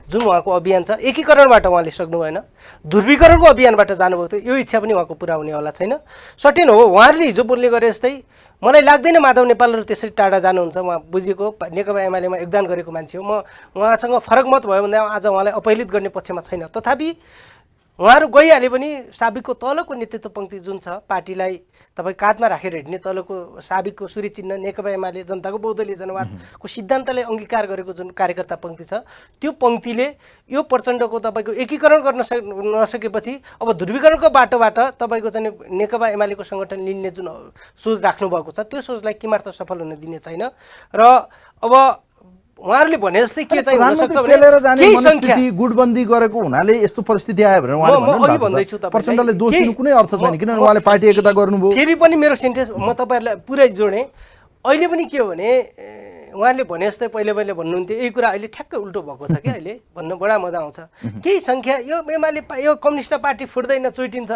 जुन उहाँको अभियान छ। एकीकरणबाट उहाँले सक्नु भएन, ध्रुवीकरणको अभियानबाट जानुभएको थियो। यो इच्छा पनि उहाँको पुरा हुनेवाला छैन। सर्टेन हो, उहाँहरूले हिजो बोल्ने गरे जस्तै मलाई लाग्दैन माधव नेपालहरू त्यसरी टाढा जानुहुन्छ। उहाँ बुझेको नेकपा एमालेमा योगदान गरेको मान्छे हो। म उहाँसँग फरक मत भयो भने आज उहाँलाई अपहिलित गर्ने पक्षमा छैन। तथापि उहाँहरू गइहाले पनि साबिकको तलको नेतृत्व पङ्क्ति जुन छ, पार्टीलाई तपाईँ काँधमा राखेर हिँड्ने तलको साबिकको सूर्य चिन्ह नेकपा एमाले जनताको बहुदलीय जनवादको सिद्धान्तलाई अङ्गीकार गरेको जुन कार्यकर्ता पङ्क्ति छ, त्यो पङ्क्तिले यो प्रचण्डको तपाईँको एकीकरण गर्न नसकेपछि अब ध्रुवीकरणको बाटोबाट तपाईँको चाहिँ नेकपा एमालेको सङ्गठन लिने जुन सोच राख्नुभएको छ, त्यो सोचलाई किमार्थ सफल हुन दिने छैन। र अब उहाँहरूले भने जस्तै के चाहिँ हुन सक्छ भने केही संख्या गुटबन्दी गरेको हुनाले यस्तो परिस्थिति आयो भने उहाँले भन्दैछु प्रचण्डले दोष दिनु कुनै अर्थ छैन, किनभने उहाँले पार्टी एकता गर्नुभयो। फेरि पनि मेरो सेन्टेन्स म तपाईँहरूलाई पुरै जोडेँ। अहिले पनि के हो भने उहाँले भने जस्तै पहिले भन्नुहुन्थ्यो, यही कुरा अहिले ठ्याक्कै उल्टो भएको छ क्या। अहिले भन्नु बडा मजा आउँछ। केही सङ्ख्या यो एमाले यो कम्युनिस्ट पार्टी फुट्दैन, चुइटिन्छ,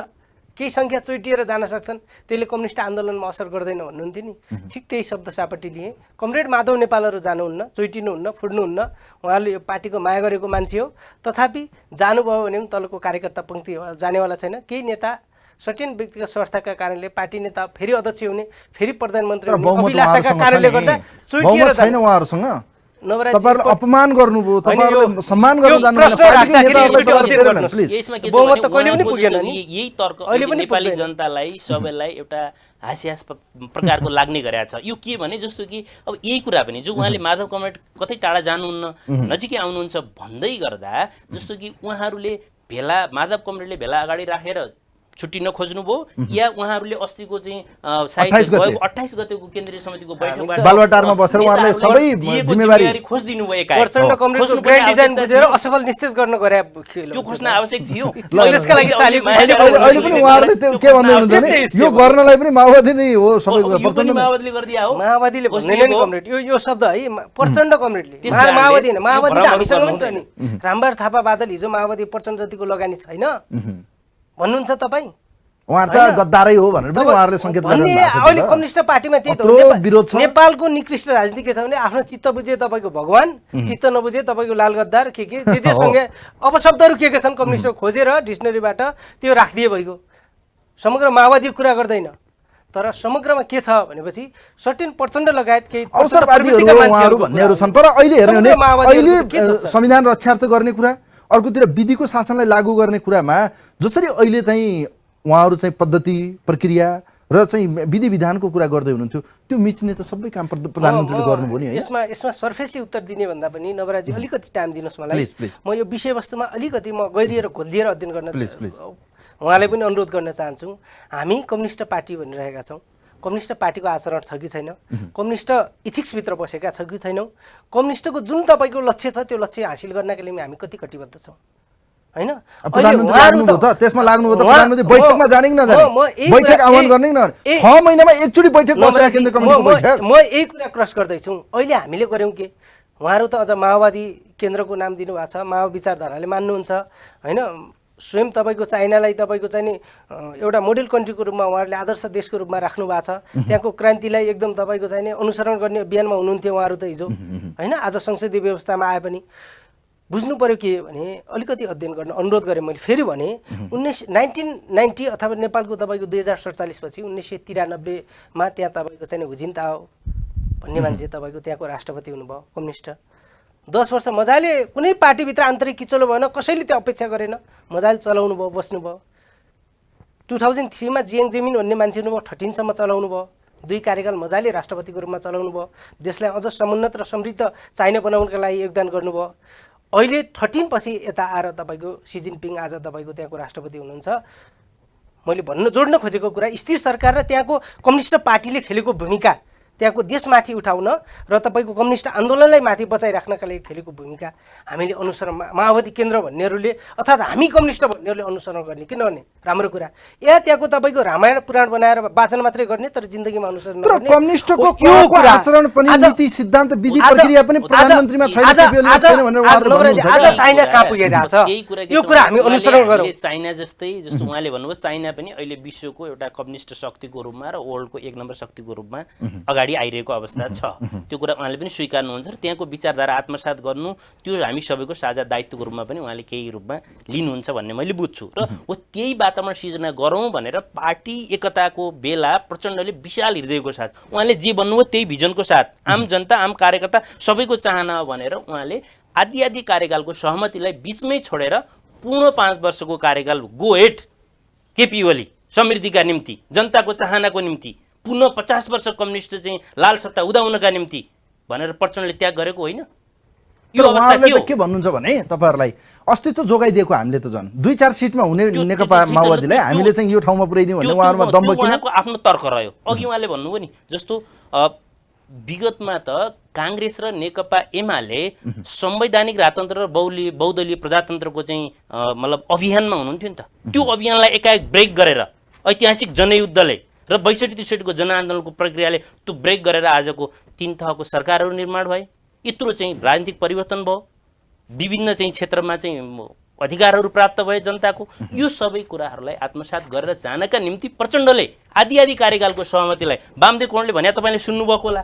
केही सङ्ख्या चुइटिएर जान सक्छन्, त्यसले कम्युनिस्ट आन्दोलनमा असर गर्दैन भन्नुहुन्थ्यो नि। ठिक त्यही शब्द सापट्टि लिए। कमरेड माधव नेपालहरू जानुहुन्न, चुइटिनुहुन्न, फुट्नुहुन्न। उहाँहरूले यो पार्टीको माया गरेको मान्छे हो। तथापि जानुभयो भने पनि तलको कार्यकर्ता पङ्क्ति जानेवाला छैन। केही नेता सर्टेन व्यक्तिगत स्वार्थका कारणले पार्टी नेता फेरि अध्यक्ष हुने, फेरि प्रधानमन्त्री हुने अभिलाषाका कारणले गर्दा चुइटिएर छैन उहाँहरूसँग। नवराजी तपाईहरुले अपमान गर्नुभयो, तपाईहरुले सम्मान गर्न जान्नु बहुमत त कहिले पनि पुगेन नि। यही तर्क नेपाली जनतालाई सबैलाई एउटा हास्यास्पद प्रकारको लाग्ने गरेको छ। यो के भने जस्तो कि अब यही कुरा पनि जो उहाँले माधव कमरेड कतै टाढा जानुहुन्न, नजिकै आउनुहुन्छ भन्दै गर्दा जस्तो कि उहाँहरूले भेला माधव कमरेडले भेला अगाडि राखेर छुट्टिन खोज्नुभयो या उहाँहरूले अस्तिको चाहिँ साइड भएको 28 गतेको केन्द्रीय समितिको बैठकबाट बालुवाटारमा बसेर उहाँहरूले सबै जिम्मेवारी खोज्दिनु भयो। प्रचण्ड कमरेडको ग्रान्ड डिजाइन बुझेर असफल निस्तेज गर्न गरे त्यो खोज्न आवश्यक थियो। त्यसका लागि अहिले पनि उहाँहरूले त्यो के भन्दै हुनुहुन्छ भने यो गर्नलाई पनि माओवादी नै हो सबैको प्रचण्ड माओवादीले गर्दिया हो। माओवादीले भन्दैन नि कमरेड, यो शब्द है प्रचण्ड कमरेडले, माओवादी हैन। माओवादी हामीसँग पनि छ नि। रामबार थापा बादल हिजो माओवादी प्रचण्ड जतिको लगानी छैन भन्नुहुन्छ तपाईँ। उहाँहरू त गद्दारै हो भनेर पनि उहाँहरूले सङ्केत गर्नु भएको छ। अहिले कम्युनिस्ट पार्टीमा त्यही त हो। नेपालको निकृष्ट राजनीति के छ भने आफ्नो चित्त बुझे तपाईँको भगवान, चित्त नबुझे तपाईँको लाल गद्दार के जे सँगै अपशब्दहरू के छन् कम्युनिस्ट खोजेर डिक्सनरीबाट त्यो राखिदिए भइगयो। समग्र माओवादी कुरा गर्दैन, तर समग्रमा के छ भनेपछि सर्टेन प्रचण्ड लगायत केही अवसरवादीहरू उहाँहरू भन्नेहरू छन्। तर अहिले हेर्नु भने अहिले संविधान रक्षार्थ गर्ने कुरा, अर्कोतिर विधिको शासनलाई लागू गर्ने कुरामा जसरी अहिले चाहिँ उहाँहरू चाहिँ पद्धति प्रक्रिया र चाहिँ विधि विधानको कुरा गर्दै हुनुहुन्थ्यो, त्यो मिच्ने त सबै काम प्रधानमन्त्रीले गर्नुभयो नि। यसमा सर्फेसली उत्तर दिने भन्दा पनि नवराजी अलिकति टाइम दिनुहोस् मलाई। म यो विषयवस्तुमा अलिकति म गहिरिएर घोलिएर अध्ययन गर्न उहाँलाई पनि अनुरोध गर्न चाहन्छु। हामी कम्युनिस्ट पार्टी भनिरहेका छौँ। कम्युनिस्ट पार्टीको आचरण छ कि छैन, कम्युनिस्ट इथिक्सभित्र बसेका छ कि छैनौँ, कम्युनिस्टको जुन तपाईँको लक्ष्य छ त्यो लक्ष्य हासिल गर्नका लागि हामी कति कटिबद्ध छौँ हैन। त्यसमा लाग्नु हो त प्रधानमन्त्री बैठकमा जाने कि नजाने, बैठक आह्वान गर्ने कि नगर्ने, 6 महिनामा एकचोटि बैठक बसेर केन्द्रीय कमिटीको बैठक। म यही कुरा क्रस गर्दैछु। अहिले हामीले गर्यौँ के, उहाँहरू त अझ माओवादी केन्द्रको नाम दिनुभएको छ, माओ विचारधाराले मान्नुहुन्छ हैन। स्वयं तपाईँको चाइनालाई तपाईँको चाहिँ नि एउटा मोडेल कन्ट्रीको रूपमा उहाँहरूले आदर्श देशको रूपमा राख्नु भएको छ। त्यहाँको क्रान्तिलाई एकदम तपाईँको चाहिँ नि अनुसरण गर्ने अभियानमा हुनुहुन्थ्यो उहाँहरू त हिजो हैन। आज संसदीय व्यवस्थामा आए पनि बुझ्नु पर्यो के भने अलिकति अध्ययन गर्न अनुरोध गरेँ मैले फेरि भने 1990 अथवा नेपालको तपाईँको 2047 पछि 1993 मा त्यहाँ तपाईँको चाहिँ हुजिन्ताओ भन्ने मान्छे तपाईँको त्यहाँको राष्ट्रपति हुनुभयो कम्युनिस्ट 10 वर्ष मजाले कुनै पार्टीभित्र आन्तरिक किचलो भएन कसैले त्यो अपेक्षा गरेन मजाले चलाउनु भयो बस्नुभयो 2003 मा जियाङ जेमिन भन्ने मान्छे हुनुभयो 13 सम्म चलाउनु भयो 2 कार्यकाल मजाले राष्ट्रपतिको रूपमा चलाउनु भयो देशलाई अझ समुन्नत र समृद्ध चाइना बनाउनका लागि योगदान गर्नुभयो अहिले 13 पछि यता आएर तपाईँको सी जिनपिङ आज तपाईँको त्यहाँको राष्ट्रपति हुनुहुन्छ मैले भन्न जोड्न खोजेको कुरा स्थिर सरकार र त्यहाँको कम्युनिस्ट पार्टीले खेलेको भूमिका त्यहाँको देशमाथि उठाउन र तपाईँको कम्युनिस्ट आन्दोलनलाई माथि बचाइराख्नका लागि खेलेको भूमिका हामीले अनुसरण माओवादी केन्द्र भन्नेहरूले अर्थात् हामी कम्युनिस्ट भन्नेहरूले अनुसरण गर्ने किनभने राम्रो कुरा या त्यहाँको तपाईँको रामायण पुराण बनाएर वाचन मात्रै गर्ने तर जिन्दगीमा अनुसरण तर नगर्ने कम्युनिस्टको यो कुरा आचरण पनि नीति सिद्धान्त विधि प्रक्रिया पनि प्रधानमन्त्रीमा छैन भनेर उहाँहरु भन्नुहुन्छ आज चाइना कहाँ पुगिरहेछ यो कुरा हामी अनुसरण गरौँ चाइना जस्तै जस्तो उहाँले भन्नुभयो चाइना पनि अहिले विश्वको एउटा कम्युनिस्ट शक्तिको रूपमा र वर्ल्डको 1 नम्बर शक्तिको रूपमा अगाडि आइरहेको अवस्था छ त्यो कुरा उहाँले पनि स्वीकार्नुहुन्छ र त्यहाँको विचारधारा आत्मसात गर्नु त्यो हामी सबैको साझा दायित्वको रूपमा पनि उहाँले केही रूपमा लिनुहुन्छ भन्ने मैले बुझ्छु र हो त्यही वातावरण सिर्जना गरौँ भनेर पार्टी एकताको बेला प्रचण्डले विशाल हृदयको साथ उहाँले जे भन्नुभयो त्यही भिजनको साथ आम जनता आम कार्यकर्ता सबैको चाहना हो भनेर उहाँले आदि कार्यकालको सहमतिलाई बीचमै छोडेर पूर्ण 5 वर्षको कार्यकाल गो हेड केपी ओली समृद्धिका निम्ति जनताको चाहनाको निम्ति पुनः 50 वर्ष कम्युनिस्ट चाहिँ लाल सत्ता उदाउनका निम्ति भनेर प्रचण्डले त्याग गरेको होइन यो अवस्था के भन्नुहुन्छ भने तपाईहरुलाई अस्तित्व जोगाइदिएको हामीले त झन् 2-4 सिटमा हुने नेकपा माओवादीलाई हामीले चाहिँ यो ठाउँमा पुर्याइदियौँ भन्ने उहाँहरुमा दम्ब किन उहाँको आफ्नो तर्क रह्यो अघि उहाँले भन्नुभयो नि जस्तो विगतमा त कांग्रेस र नेकपा एमाले संवैधानिक राजतन्त्र र बहुदलीय प्रजातन्त्रको चाहिँ मतलब अभियानमा हुनुहुन्थ्यो नि त त्यो अभियानलाई एकाएक ब्रेक गरेर ऐतिहासिक जनयुद्धले र 62-63 को जनआन्दोलनको प्रक्रियाले त्यो ब्रेक गरेर आजको 3 तहको सरकारहरू निर्माण भए यत्रो चाहिँ राजनीतिक परिवर्तन भयो विभिन्न चाहिँ क्षेत्रमा चाहिँ अधिकारहरू प्राप्त भए जनताको यो सबै कुराहरूलाई आत्मसात गरेर जानका निम्ति प्रचण्डले आदि कार्यकालको सहमतिलाई वामदेव कोणले भने तपाईले सुन्नु भएको होला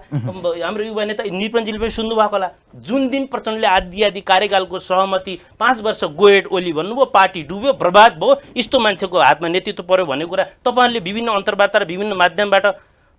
हाम्रो युवा नेता निरञ्जनले पनि सुन्नु भएको होला जुन दिन प्रचण्डले आदि कार्यकालको सहमति 5 वर्ष गोएड ओली भन्नुभयो पार्टी डुब्यो बर्बाद भयो यस्तो मान्छेको हातमा नेतृत्व पर्यो भन्ने कुरा तपाईहरुले विभिन्न अन्तर्वार्ता र विभिन्न माध्यमबाट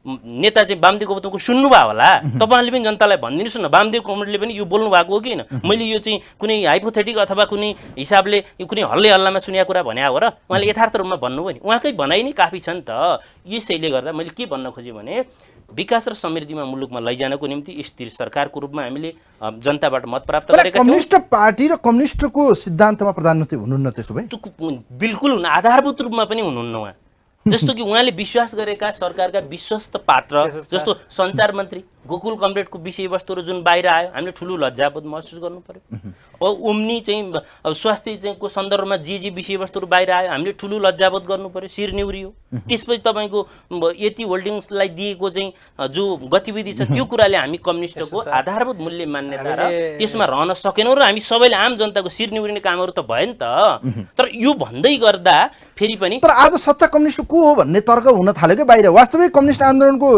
नेता चाहिँ वामदेव गौतमको सुन्नुभयो होला तपाईहरुले पनि जनतालाई भनिदिनुस् न वामदेव गौतमले पनि यो बोल्नु भएको हो कि हैन मैले यो चाहिँ कुनै हाइपोथेटिक अथवा कुनै हिसाबले यो कुनै हल्ले हल्लामा सुनेको कुरा भन्या हो र उहाँले यथार्थ रूपमा भन्नुभयो नि उहाँकै भनाइ नै काफी छ नि त यसैले गर्दा मैले के भन्न खोजे भने विकास र समृद्धिमा मुलुकमा लैजानको निम्ति स्थिर सरकारको रूपमा हामीले जनताबाट मत प्राप्त गरेका थियौं कम्युनिस्ट पार्टी र कम्युनिस्टको सिद्धान्तमा प्रधानमन्त्री हुनुहुन्न त्यसो भए बिल्कुल हुन आधारभूत रूपमा पनि हुनुहुन्न उहाँ जस्तो कि उहाँले विश्वास गरेका सरकारका विश्वस्त पात्र जस्तो सञ्चार मन्त्री गोकुल कमरेडको विषयवस्तुहरू जुन बाहिर आयो हामीले ठुलो लज्जाबोध महसुस गर्नु पर्यो ओम्नी चाहिँ स्वास्थ्य चाहिँ को सन्दर्भमा जे विषयवस्तुहरू बाहिर आयो हामीले ठुलो लज्जाबोध गर्नु पर्यो शिर निउरियो त्यसपछि तपाईको यति होल्डिङ्सलाई दिएको चाहिँ जो गतिविधि छ त्यो कुराले हामी कम्युनिस्टको आधारभूत मूल्य मान्यता र त्यसमा रहन सकेनौं र हामी सबैले आम जनताको शिर निउरिने कामहरू त भयो नि त तर यो भन्दै गर्दा फेरि पनि तर आज सच्चा कम्युनिस्ट को हो भन्ने तर्क हुन थाल्यो के बाहिर वास्तविक कम्युनिस्ट आन्दोलनको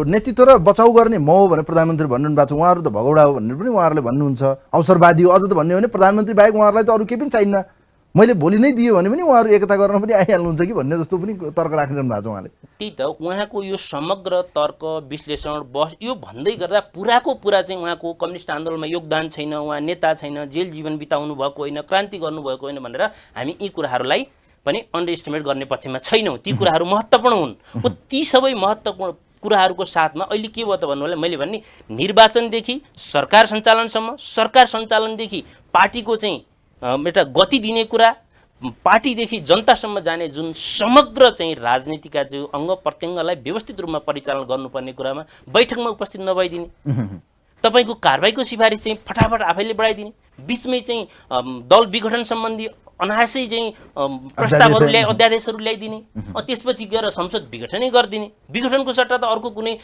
नेतृत्व र बचाउ गर्ने म हो भनेर प्रधानमन्त्री भन्नु भएको छ उहाँहरु त भगौडा हो भनेर पनि उहाँहरुले भन्नुहुन्छ अवसरवादी हो अझ त भन्ने हो भने प्रधानमन्त्री बाहेक उहाँहरुलाई त अरु केही पनि चाहिन्न मैले भोलि नै दियो भने पनि उहाँहरु एकता गर्न पनि आइहाल्नुहुन्छ कि भन्ने जस्तो पनि तर्क राखिरहनु भएको छ उहाँले त्यही त उहाँको यो समग्र तर्क विश्लेषण बहस यो भन्दै गर्दा पुराको पुरा चाहिँ उहाँको कम्युनिस्ट आन्दोलनमा योगदान छैन उहाँ नेता छैन जेल जीवन बिताउनु भएको होइन क्रान्ति गर्नु भएको होइन भनेर हामी यी कुराहरूलाई पनि अन्डर एस्टिमेट गर्ने पक्षमा छैनौं ती कुराहरू महत्त्वपूर्ण हुन् ती सबै महत्त्वपूर्ण कुराहरूको साथमा अहिले के भयो त भन्नु होला मैले भन्ने निर्वाचनदेखि सरकार सञ्चालनसम्म सरकार सञ्चालनदेखि पार्टीको चाहिँ एउटा गति दिने कुरा पार्टीदेखि जनतासम्म जाने जुन समग्र चाहिँ राजनीतिका जो अङ्ग प्रत्यङ्गलाई व्यवस्थित रूपमा परिचालन गर्नुपर्ने कुरामा बैठकमा उपस्थित नभइदिने तपाईको कारबाहीको सिफारिस चाहिँ फटाफट आफैले बढाइदिने बीचमै चाहिँ दल विघटन सम्बन्धी अनायासै चाहिँ प्रस्तावहरू ल्याइ अध्यादेशहरू ल्याइदिने त्यसपछि गएर संसद विघटनै गरिदिने विघटनको सट्टा त अर्को कुनै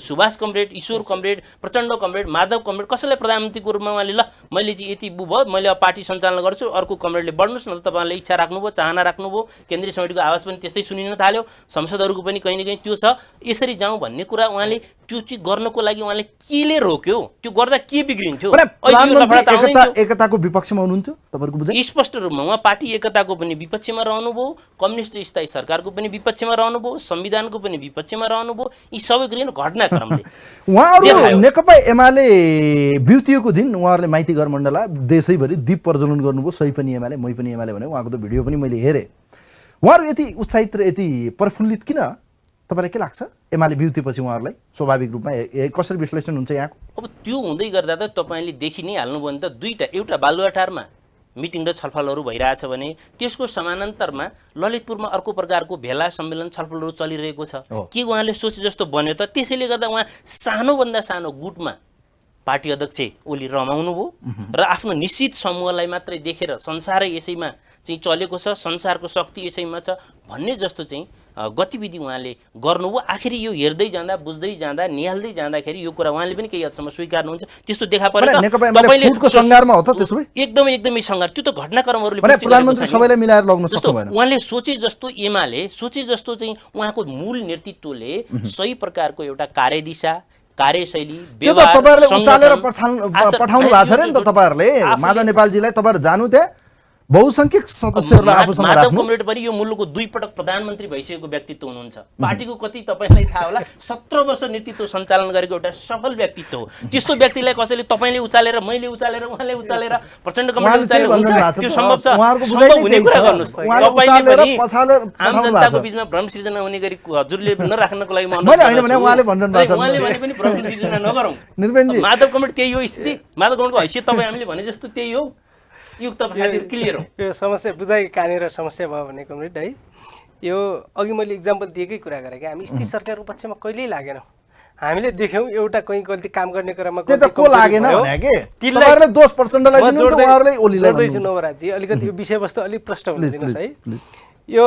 Subhash comrade Ishwar comrade Prachanda comrade Madhav comrade कसैलाई प्रधानमन्त्रीको रूपमा उहाँले ल मैले चाहिँ यति भयो मैले अब पार्टी सञ्चालन गर्छु अर्को कमरेडले बढ्नुहोस् न त तपाईँले इच्छा राख्नुभयो चाहना राख्नुभयो केन्द्रीय समितिको आवाज पनि त्यस्तै सुनिन थाल्यो संसदहरूको पनि कहीँ न कहीँ त्यो छ यसरी जाउँ भन्ने कुरा उहाँले त्यो चाहिँ गर्नको लागि उहाँले केले रोक्यो त्यो गर्दा के बिग्रिन्थ्यो एकताको विपक्षमा हुनुहुन्थ्यो तपाईँको बुझाइ स्पष्ट रूपमा उहाँ पार्टी एकताको पनि विपक्षमा रहनुभयो कम्युनिस्ट स्थायी सरकारको पनि विपक्षमा रहनुभयो संविधानको पनि विपक्षमा रहनुभयो यी सबै कुरो घटनाक्रमले उहाँहरू नेकपा एमाले बिउतिएको दिन उहाँहरूले माइती घर मण्डला देशैभरि दीप प्रज्वलन गर्नुभयो सही पनि एमाले मै पनि एमाले भने उहाँको त भिडियो पनि मैले हेरेँ उहाँहरू यति उत्साहित र यति प्रफुल्लित किन तपाईँलाई के लाग्छ एमाले बिउतेपछि उहाँहरूलाई स्वाभाविक रूपमा कसरी विश्लेषण हुन्छ यहाँको अब त्यो हुँदै गर्दा त तपाईँले देखि नै हाल्नुभयो भने त दुईटा एउटा बालुवाटारमा मिटिङ र छलफलहरू भइरहेछ भने त्यसको समानान्तरमा ललितपुरमा अर्को प्रकारको भेला सम्मेलन छलफलहरू चलिरहेको छ के उहाँले सोचे जस्तो बन्यो त त्यसैले गर्दा उहाँ सानोभन्दा सानो गुटमा पार्टी अध्यक्ष ओली रमाउनु भयो र आफ्नो निश्चित समूहलाई मात्रै देखेर संसारै यसैमा चाहिँ चलेको छ संसारको शक्ति यसैमा छ भन्ने जस्तो चाहिँ गतिविधि उहाँले गर्नुभयो आखिर यो हेर्दै जाँदा बुझ्दै जाँदा निहाल्दै जाँदाखेरि यो कुरा उहाँले पनि केही हदसम्म स्वीकार्नुहुन्छ त्यस्तो देखा परेन एकदमै सङ्घार त्यो त घटनाक्रमहरूले प्रधानमन्त्री सबैलाई मिलाएर लग्न सक्नु भएन उहाँले सोचे जस्तो एमाले सोचे जस्तो चाहिँ उहाँको मूल नेतृत्वले सही प्रकारको एउटा कार्यदिशा कार्यशैली पठाउनु भएको छ नि त तपाईँहरूले माधव नेपालजीलाई तपाईँहरू जानु त्यहाँ बहुसंख्यक सदस्यहरूलाई आफूसँग माधव कमरेड पनि यो मुलुकको 2 पटक प्रधानमन्त्री भइसकेको व्यक्तित्व हुनुहुन्छ पार्टीको कति तपाईलाई थाहा होला 17 वर्ष नेतृत्व सञ्चालन गरेको एउटा सफल व्यक्तित्व हो त्यस्तो व्यक्तिलाई कसैले तपाईले उचालेर मैले उचालेर उहाँले उचालेर प्रचण्ड कमरेड उचालेर हुन्छ त्यो सम्भव छ सम्भव हुने कुरा गर्नुस् तपाईले पनि आम जनताको बीचमा भ्रम सृजना हुने गरी हजुरले नराख्नको लागि मैले हैन भने उहाँले भन्नु भएको छ उहाँले भने पनि भ्रम सृजना नगरौँ निर्भेनजी माधव कमरेड त्यही हो स्थिति माधव कमरेडको हैसियत तपाई हामीले भने जस्तो त्यही हो यो समस्या बुझाइ कहाँनिर समस्या भयो भने कमरेड है यो अघि मैले इक्जाम्पल दिएकै कुरा गरेँ कि हामी स्थिर सरकारको पक्षमा कहिल्यै लागेनौँ हामीले देख्यौँ एउटा कहीँ गल्ती काम गर्ने क्रममा जोड्दैछु नवराजी अलिकति यो विषयवस्तु अलिक प्रष्ट हुन दिनुहोस् है यो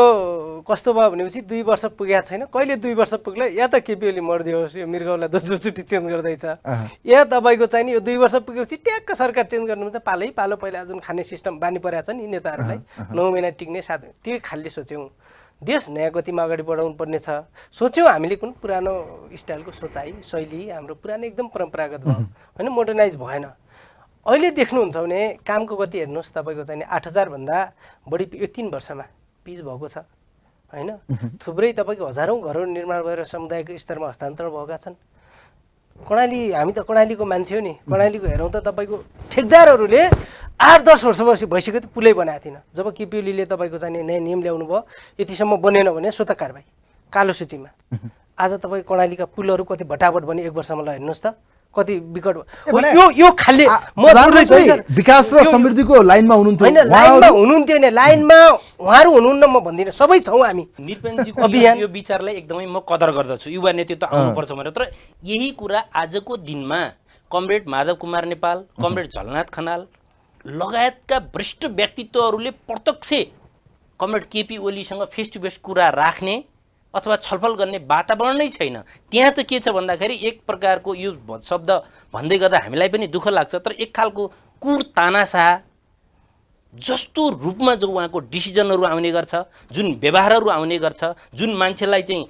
कस्तो भयो भनेपछि 2 वर्ष पुगेको छैन कहिले 2 वर्ष पुग्ला या त केपी ओली मर्दियोस् यो मृगौला दोस्रोचोटि चेन्ज गर्दैछ या तपाईँको चाहिँ नि यो 2 वर्ष पुगेपछि ट्याक्क सरकार चेन्ज गर्नुहुन्छ पालो पहिला जुन खाने सिस्टम बानी परेको छ नि नेताहरूलाई 9 महिना टिक्ने 7 त्यो खालले सोच्यौँ देश नयाँ गतिमा अगाडि बढाउनु पर्ने छ सोच्यौँ हामीले कुन पुरानो स्टाइलको सोचाइ शैली हाम्रो पुरानो एकदम परम्परागत भयो होइन मोडर्नाइज भएन अहिले देख्नुहुन्छ भने कामको गति हेर्नुहोस् तपाईँको चाहिँ 8000 भन्दा बढी यो 3 वर्षमा पिच भएको छ हैन थुप्रै तपाईको हजारौं घरहरू निर्माण भएर समुदायको स्तरमा हस्तान्तरण भएका छन् कर्णाली हामी त कर्णालीको मान्छे हो नि कर्णालीको हेरौँ त तपाईको ठेकदारहरूले 8-10 वर्ष भइसक्यो त पुलै बनाएको थिएन जब केपी ओलीले तपाईको चाहिँ नयाँ नियम ल्याउनु भयो यतिसम्म बनेन भने स्वतः कारबाही कालो सूचीमा आज तपाईको कर्णालीका पुलहरू कति भटाभट बने 1 वर्षमा ल हेर्नुहोस् त कति विकट यो खाली विकास र समृद्धिको लाइनमा हुनुहुन्थ्यो हैन लाइनमा हुनुहुन्थ्यो नि लाइनमा उहाँहरु हुनुहुन्न म भन्दिन सबै छौं हामी निर्पेनजीको यो विचारलाई एकदमै म कदर गर्दछु युवा नेतृत्व आउनुपर्छ भनेर तर यही कुरा आजको दिनमा कमरेड माधव कुमार नेपाल कमरेड झलनाथ खनाल लगायतका वरिष्ठ व्यक्तित्वहरूले प्रत्यक्ष कमरेड केपी ओलीसँग फेस टु फेस कुरा राख्ने अथवा छलफल गर्ने वातावरण नै छैन त्यहाँ त के छ भन्दाखेरि एक प्रकारको यो शब्द भन्दै गर्दा हामीलाई पनि दुःख लाग्छ तर एक खालको कुर तानाशाह जस्तो रूपमा जो उहाँको डिसिजनहरू आउने गर्छ जुन व्यवहारहरू आउने गर्छ जुन मान्छेलाई चाहिँ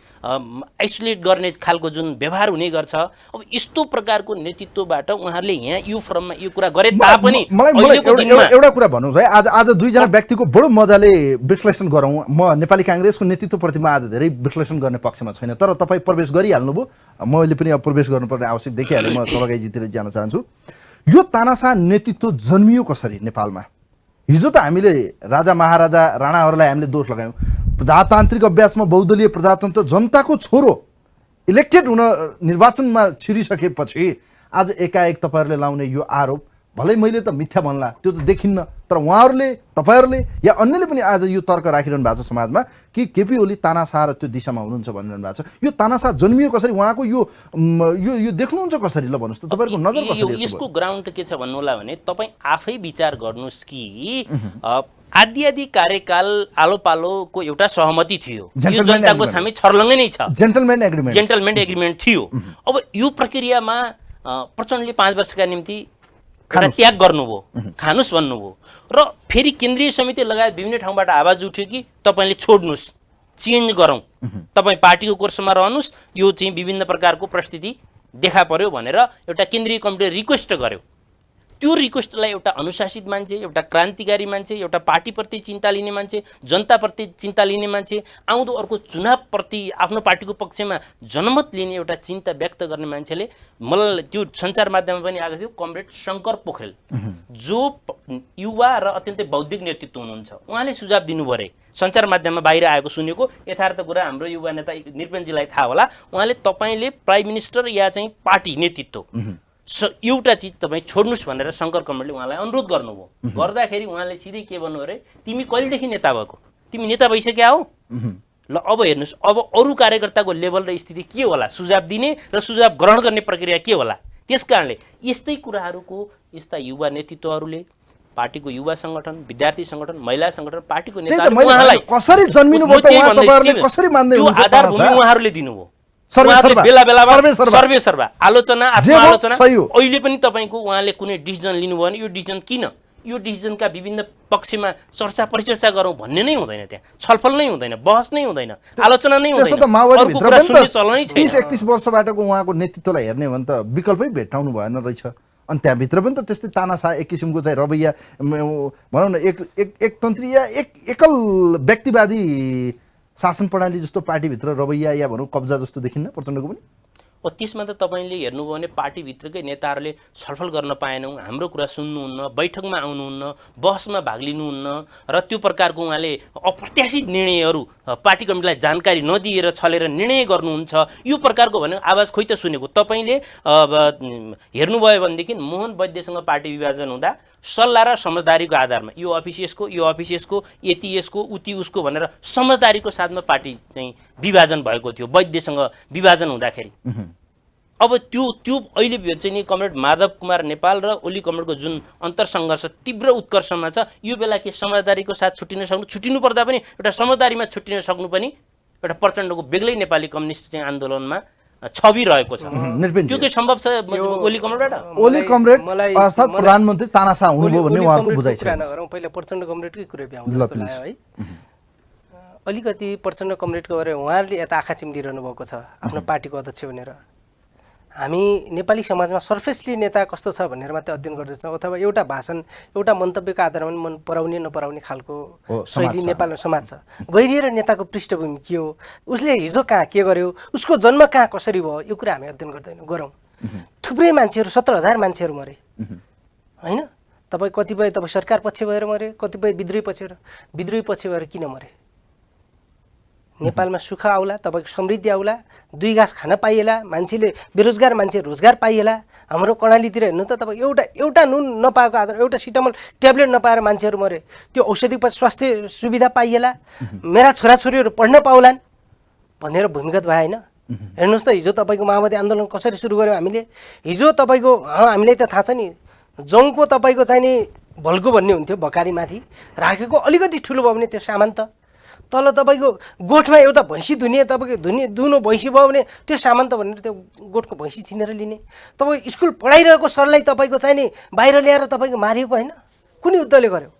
आइसोलेट गर्ने खालको जुन व्यवहार हुने गर्छ अब यस्तो प्रकारको नेतृत्वबाट उहाँहरूले यहाँ यो फरममा यो कुरा गरे तापनि एउटा कुरा भन्नुस् है आज दुईजना व्यक्तिको बडो मजाले विश्लेषण गरौँ म नेपाली कांग्रेसको नेतृत्वप्रति म आज धेरै विश्लेषण गर्ने पक्षमा छैन तर तपाई प्रवेश गरिहाल्नुभयो मैले पनि अब प्रवेश गर्नुपर्ने आवश्यक देखिहालेँ म सभागाईजीतिर जान चाहन्छु यो तानाशाह नेतृत्व जन्मियो कसरी नेपालमा हिजो त हामीले राजा महाराजा राणाहरूलाई हामीले दोष लगायौं प्रजातान्त्रिक अभ्यासमा बहुदलीय प्रजातन्त्र जनताको छोरो इलेक्टेड हुन निर्वाचनमा छिरिसकेपछि आज एकाएक तपाईहरुले लाउने यो आरोप भलै मैले त मिथ्या भन्ला त्यो त देखिन्न, तर उहाँहरूले तपाईँहरूले या अन्यले पनि आज यो तर्क राखिरहनु भएको छ समाजमा कि केपी ओली तानाशाह र त्यो दिशामा हुनुहुन्छ भनिरहनु भएको छ। यो तानाशाह जन्मियो कसरी, उहाँको यो यो देख्नुहुन्छ कसरी, ल भन्नुहोस् त तपाईँहरूको नजर कसरी? यसको ग्राउन्ड त के छ भन्नु होला भने तपाईँ आफै विचार गर्नुहोस् कि आदि कार्यकाल आलो पालोको एउटा सहमति थियो, यो जनताको सामै छर्लङ्गै नै छ, जेन्टलमेन एग्रिमेन्ट थियो। अब यो प्रक्रियामा प्रचण्डले 5 वर्षका निम्ति त्याग गर्नुभयो, खानुस् भन्नुभयो र फेरि केन्द्रीय समिति लगायत विभिन्न ठाउँबाट आवाज उठ्यो कि तपाईँले छोड्नुहोस्, चेन्ज गरौँ, तपाईँ पार्टीको कोर्समा रहनुहोस्, यो चाहिँ विभिन्न प्रकारको परिस्थिति देखा पर्यो भनेर एउटा केन्द्रीय कमिटीले रिक्वेस्ट गर्यो। त्यो रिक्वेस्टलाई एउटा अनुशासित मान्छे, एउटा क्रान्तिकारी मान्छे, एउटा पार्टीप्रति चिन्ता लिने मान्छे, जनताप्रति चिन्ता लिने मान्छे, आउँदो अर्को चुनावप्रति आफ्नो पार्टीको पक्षमा जनमत लिने एउटा चिन्ता व्यक्त गर्ने मान्छेले मलाई त्यो सञ्चार माध्यममा पनि आएको थियो कमरेड शङ्कर पोखरेल, जो युवा र अत्यन्तै बौद्धिक नेतृत्व हुनुहुन्छ, उहाँले सुझाव दिनुभयो अरे, सञ्चार माध्यममा बाहिर आएको सुनेको यथार्थ कुरा हाम्रो युवा नेता निरञ्जनजीलाई थाहा होला। उहाँले तपाईँले प्राइम मिनिस्टर या चाहिँ पार्टी नेतृत्व एउटा चिज तपाईँ छोड्नुहोस् भनेर शङ्कर कमरेडले उहाँलाई अनुरोध गर्नुभयो। गर्दाखेरि उहाँले सिधै के भन्नु अरे, तिमी कहिलेदेखि नेता भएको, तिमी नेता भइसक्या हो, ल अब हेर्नुहोस् अब अरू कार्यकर्ताको लेभल र स्थिति के होला, सुझाव दिने र सुझाव ग्रहण गर्ने प्रक्रिया के होला। त्यस कारणले यस्तै कुराहरूको यस्ता युवा नेतृत्वहरूले पार्टीको युवा सङ्गठन, विद्यार्थी सङ्गठन, महिला सङ्गठन, पार्टीको नेताहरूले कसरी जन्मिनु भयो त उहाँ तपाईहरुले कसरी मान्दै हुनुहुन्छ? आधारभूमि उहाँहरूले दिनुभयो, बेला बेलामा सर्वे सर्वा आलोचना आत्मआलोचना। अहिले पनि तपाईँको उहाँले कुनै डिसिजन लिनुभयो भने यो डिसिजन किन, यो डिसिजनका विभिन्न पक्षमा चर्चा परिचर्चा गरौँ भन्ने नै हुँदैन, त्यहाँ छलफल नै हुँदैन, बहस नै हुँदैन, आलोचना नै हुँदैन। 30-31 वर्षबाटको उहाँको नेतृत्वलाई हेर्ने भने त विकल्पै भेट्टाउनु भएन रहेछ। अनि त्यहाँभित्र पनि त त्यस्तै तानाशाह एक किसिमको चाहिँ रवैया भनौँ न, एकतन्त्रीय एकल व्यक्तिवादी शासन प्रणाली जस्तो पार्टीभित्र रवैया या भनौँ कब्जा जस्तो देखिन्न प्रचण्डको पनि। त्यसमा त तपाईँले हेर्नुभयो भने पार्टीभित्रकै नेताहरूले छलफल गर्न पाएनौँ, हाम्रो कुरा सुन्नुहुन्न, बैठकमा आउनुहुन्न, बहसमा भाग लिनुहुन्न र त्यो प्रकारको उहाँले अप्रत्याशित निर्णयहरू पार्टी कमिटीलाई जानकारी नदिएर छलेर निर्णय गर्नुहुन्छ। यो प्रकारको भने आवाज खोइ त सुनेको। तपाईँले हेर्नुभयो भनेदेखि मोहन वैद्यसँग पार्टी विभाजन हुँदा सल्लाह र समझदारीको आधारमा यो अफिस यसको, यो अफिस यसको, यति यसको, उति उसको भनेर समझदारीको साथमा पार्टी चाहिँ विभाजन भएको थियो वैद्यसँग विभाजन हुँदाखेरि। अब त्यो अहिले चाहिँ नि कमरेड माधव कुमार नेपाल र ओली कमरेडको जुन अन्तरसङ्घर्ष तीव्र उत्कर्षमा छ, यो बेला के समझदारीको साथ छुटिनु पर्दा पनि एउटा समझदारीमा छुटिन सक्नु पनि एउटा प्रचण्डको बेग्लै नेपाली कम्युनिस्ट चाहिँ आन्दोलनमा छवि रहेको छ। त्यो के सम्भव छ ओली कमरेडबाट? ओली कमरेड अर्थात् प्रधानमन्त्री तानाशाह हुनुभयो भन्ने उहाँको बुझाइ छ। पहिला प्रचण्ड कमरेडकै कुरा भ्याउँ जस्तो लाग्यो है। अलिकति प्रचण्ड कमरेडको बारे उहाँहरूले यता आँखा चिम्लिरहनु भएको छ आफ्नो पार्टीको अध्यक्ष भनेर। हामी नेपाली समाजमा सर्फेसली नेता कस्तो छ भनेर मात्रै अध्ययन गर्दछौँ, अथवा एउटा भाषण एउटा मन्तव्यको आधारमा मन पराउने नपराउने खालको शैली नेपालमा समाज छ। गहिरिएर नेताको पृष्ठभूमि के हो, उसले हिजो कहाँ के गर्यो, उसको जन्म कहाँ कसरी भयो, यो कुरा हामी अध्ययन गरौँ। थुप्रै मान्छेहरू 17,000 मान्छेहरू मरे होइन। तपाईँ कतिपय सरकार पक्ष भएर मरे, कतिपय विद्रोही पक्ष भएर किन मरे? नेपालमा सुख आउला, तपाईँको समृद्धि आउला, 2 घाँस खान पाइएला, मान्छेले बेरोजगार मान्छे रोजगार पाइएला। हाम्रो कर्णालीतिर हेर्नु त तपाईँ एउटा नुन नपाएको आधार, एउटा सिटामोल ट्याब्लेट नपाएर मान्छेहरू मरे, त्यो औषधिपछि स्वास्थ्य सुविधा पाइएला, मेरा छोराछोरीहरू पढ्न पाउलान् भनेर भूमिगत भए होइन। हेर्नुहोस् त हिजो तपाईँको माओवादी आन्दोलन कसरी सुरु गर्यो हामीले। हिजो तपाईँको हामीलाई त थाहा छ नि, जङको तपाईँको चाहिँ नि भल्को भन्ने हुन्थ्यो भकारीमाथि राखेको, अलिकति ठुलो भयो भने त्यो सामान त तल तपाईँको गोठमा एउटा भैँसी तपाईँको दुनो भैँसी भयो भने त्यो सामान त भनेर त्यो गोठको भैँसी चिनेर लिने। तपाईँ स्कुल पढाइरहेको सरलाई तपाईँको चाहिँ नि बाहिर ल्याएर तपाईँको मारिएको होइन, कुनै उद्देश्यले गर्यो?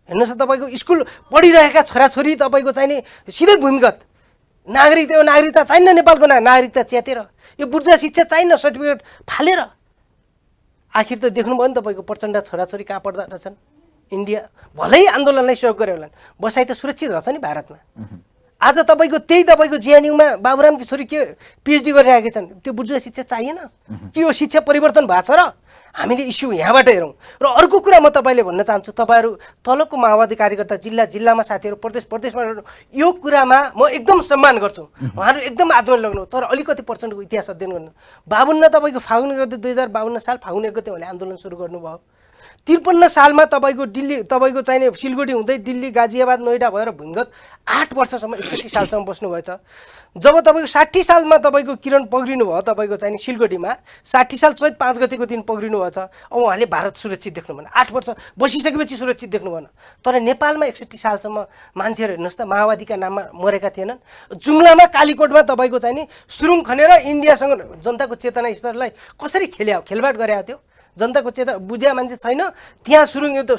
हेर्नुहोस् त तपाईँको स्कुल पढिरहेका छोराछोरी तपाईँको चाहिँ नि सिधै भूमिगत। नागरिकता चाहिन्न, नेपालको नागरिकता च्यातेर, यो बुर्जा शिक्षा चाहिन्न, सर्टिफिकेट फालेर। आखिर त देख्नुभयो नि तपाईँको प्रचण्ड छोराछोरी कहाँ पढ्दा रहेछन्? इन्डिया। भलै आन्दोलनलाई सहयोग गरे होला, बसाइ त सुरक्षित रहेछ नि भारतमा। आज तपाईँको JNU-मा बाबुरामकी छोरी के PhD गरिरहेका छन्, त्यो बुर्जुवा शिक्षा चाहिएन कि यो शिक्षा परिवर्तन भएको छ र हामीले इस्यु यहाँबाट हेरौँ। र अर्को कुरा म तपाईँले भन्न चाहन्छु, तपाईँहरू तलको माओवादी कार्यकर्ता जिल्लामा साथीहरू प्रदेशमा यो कुरामा म एकदम सम्मान गर्छु, उहाँहरू एकदम आत्मनिर्भर गर्नु, तर अलिकति पर्सेन्टको इतिहास अध्ययन गर्नु। 52 तपाईँको फागुन 1 गते 2052 साल फागुन 1 गते उहाँले आन्दोलन सुरु गर्नुभयो। 53 सालमा तपाईँको चाहिने सिलगढी हुँदै दिल्ली गाजियाबाद नोइडा भएर भुइँगत 8 वर्षसम्म 61 सालसम्म बस्नुभएछ। जब तपाईँको 60 सालमा तपाईँको किरण पक्रिनु भयो तपाईँको चाहिने सिलगढीमा, 60 साल चैत 5 गतेको दिन पक्रिनु भएछ। अब उहाँले भारत सुरक्षित देख्नु भएन, 8 वर्ष बसिसकेपछि सुरक्षित देख्नु भएन। तर नेपालमा 61 सालसम्म मान्छेहरू हेर्नुहोस् त माओवादीका नाममा मरेका थिएनन्। जुम्लामा कालीकोटमा तपाईँको चाहिने सुरुङ खनेर इन्डियासँग जनताको चेतना स्तरलाई कसरी खेलबाड गरे थियो, जनताको चेतना बुझ्या मान्छे छैन, त्यहाँ